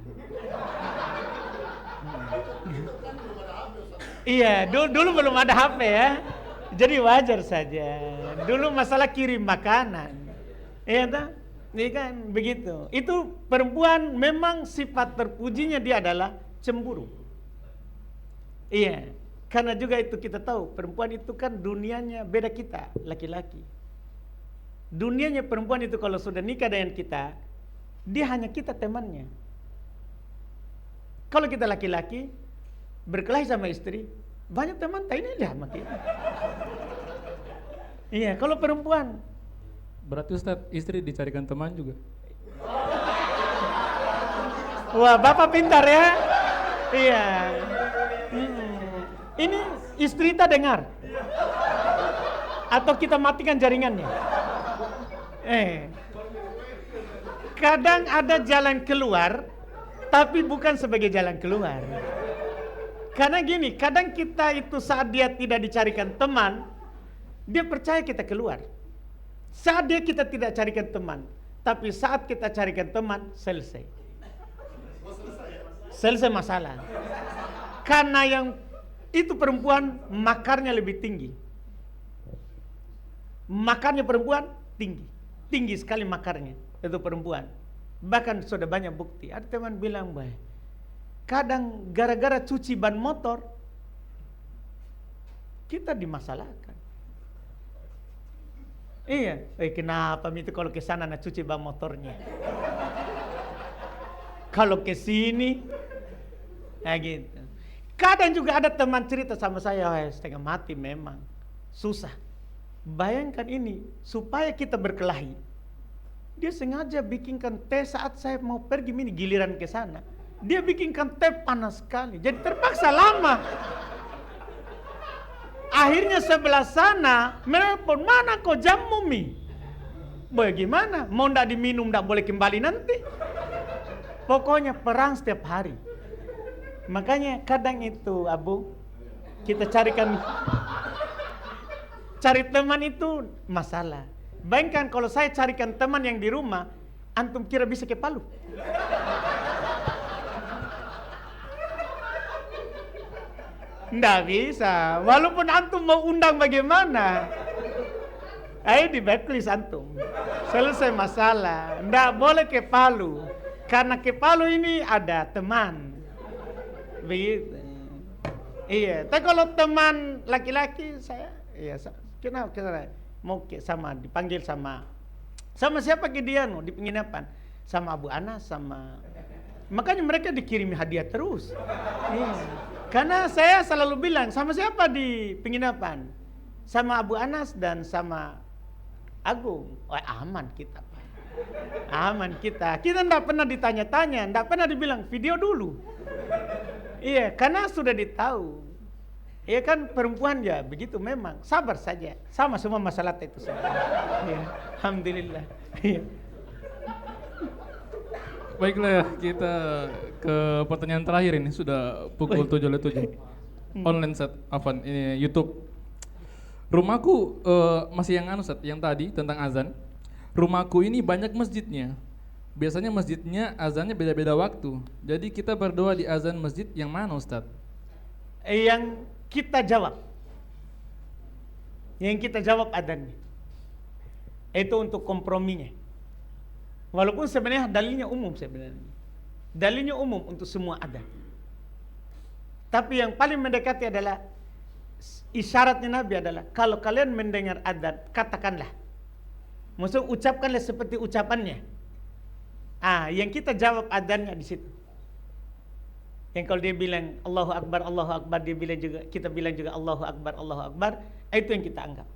Iya, dulu belum ada HP ya. Jadi wajar saja. Dulu masalah kirim makanan. Iya tak? Ini kan begitu. Itu perempuan memang sifat terpujinya dia adalah cemburu. Iya. Karena juga itu kita tahu perempuan itu kan dunianya beda kita, laki-laki. Dunianya perempuan itu kalau sudah nikah dengan kita, dia hanya kita temannya. Kalau kita laki-laki berkelahi sama istri, banyak teman tak ini lihat sama kita. Iya, kalau perempuan. Berarti Ustaz, istri dicarikan teman juga. Wah, Bapak pintar ya. Iya. Ini istri kita dengar. Atau kita matikan jaringannya. Kadang ada jalan keluar, tapi bukan sebagai jalan keluar. Karena gini, kadang kita itu saat dia tidak dicarikan teman, dia percaya kita keluar. Saat dia kita tidak carikan teman, tapi saat kita carikan teman, selesai. Selesai masalah. Karena yang itu perempuan makarnya lebih tinggi. Makarnya perempuan tinggi. Tinggi sekali makarnya itu perempuan. Bahkan sudah banyak bukti. Ada teman bilang, "Baik, kadang gara-gara cuci ban motor kita dimasalahkan." Iya, kenapa itu kalau ke sana nak cuci ban motornya? Kalau ke sini, nah gitu. Kadang juga ada teman cerita sama saya, setengah mati memang, susah. Bayangkan ini, supaya kita berkelahi, dia sengaja bikinkan teh saat saya mau pergi ini giliran ke sana. Dia bikinkan teh panas sekali, jadi terpaksa lama. Akhirnya sebelah sana menelpon, "Mana kau jamu mi?" Bagaimana? Mau ndak diminum ndak boleh kembali nanti. Pokoknya perang setiap hari. Makanya kadang itu Abu, kita carikan cari teman itu masalah. Bayangkan kalau saya carikan teman yang di rumah, antum kira bisa ke Palu? Nggak bisa. Walaupun antum mau undang bagaimana, ayo di backlist antum. Selesai masalah. Nggak boleh ke Palu. Karena ke Palu ini ada teman. Begitu. Iya. Tapi kalau teman laki-laki saya, iya. Kenapa? Mau sama dipanggil sama siapa ke dia di penginapan? Sama Abu Anas, sama. Makanya mereka dikirimi hadiah terus. Iya. Karena saya selalu bilang, sama siapa di penginapan? Sama Abu Anas dan sama Agung. Oh, aman kita, Pak. Aman kita. Kita enggak pernah ditanya-tanya, enggak pernah dibilang video dulu. Iya, karena sudah ditahu. Iya kan perempuan ya begitu memang. Sabar saja. Sama semua masalah itu semua. Iya, alhamdulillah. Iya. Baiklah, kita ke pertanyaan terakhir ini, sudah pukul 7.07. Online set, Afan, ini YouTube. Rumahku masih yang set, yang tadi tentang azan. Rumahku ini banyak masjidnya. Biasanya masjidnya azannya beda-beda waktu. Jadi kita berdoa di azan masjid yang mana, Ustadz? Yang kita jawab. Yang kita jawab adanya. Itu untuk komprominya. Walaupun sebenarnya dalilnya umum sebenarnya. Dalilnya umum untuk semua ada. Tapi yang paling mendekati adalah isyaratnya Nabi adalah kalau kalian mendengar adzan, katakanlah. Maksudnya ucapkanlah seperti ucapannya. Yang kita jawab adzannya di situ. Yang kalau dia bilang Allahu Akbar, dia bilang juga, kita bilang juga Allahu Akbar, itu yang kita anggap.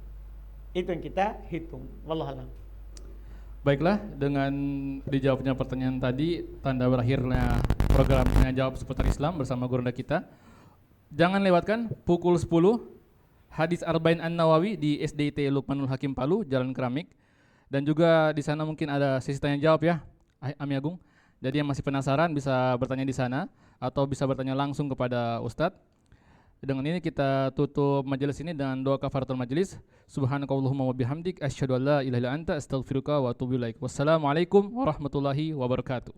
Itu yang kita hitung. Wallahualam. Baiklah, dengan dijawabnya pertanyaan tadi, tanda berakhirnya program Tanya Jawab seputar Islam bersama gurunda kita. Jangan lewatkan pukul 10 hadis Arba'in An-Nawawi di SDIT Lukmanul Hakim Palu, Jalan Keramik. Dan juga di sana mungkin ada sesi tanya jawab ya, Ami Agung. Jadi yang masih penasaran bisa bertanya di sana atau bisa bertanya langsung kepada Ustadz. Dengan ini kita tutup majelis ini dengan doa kafaratul majelis. Subhanakallahumma wa bihamdik asyhadu an la ilaha illa anta astaghfiruka wa atubu ilaik. Wassalamualaikum warahmatullahi wabarakatuh.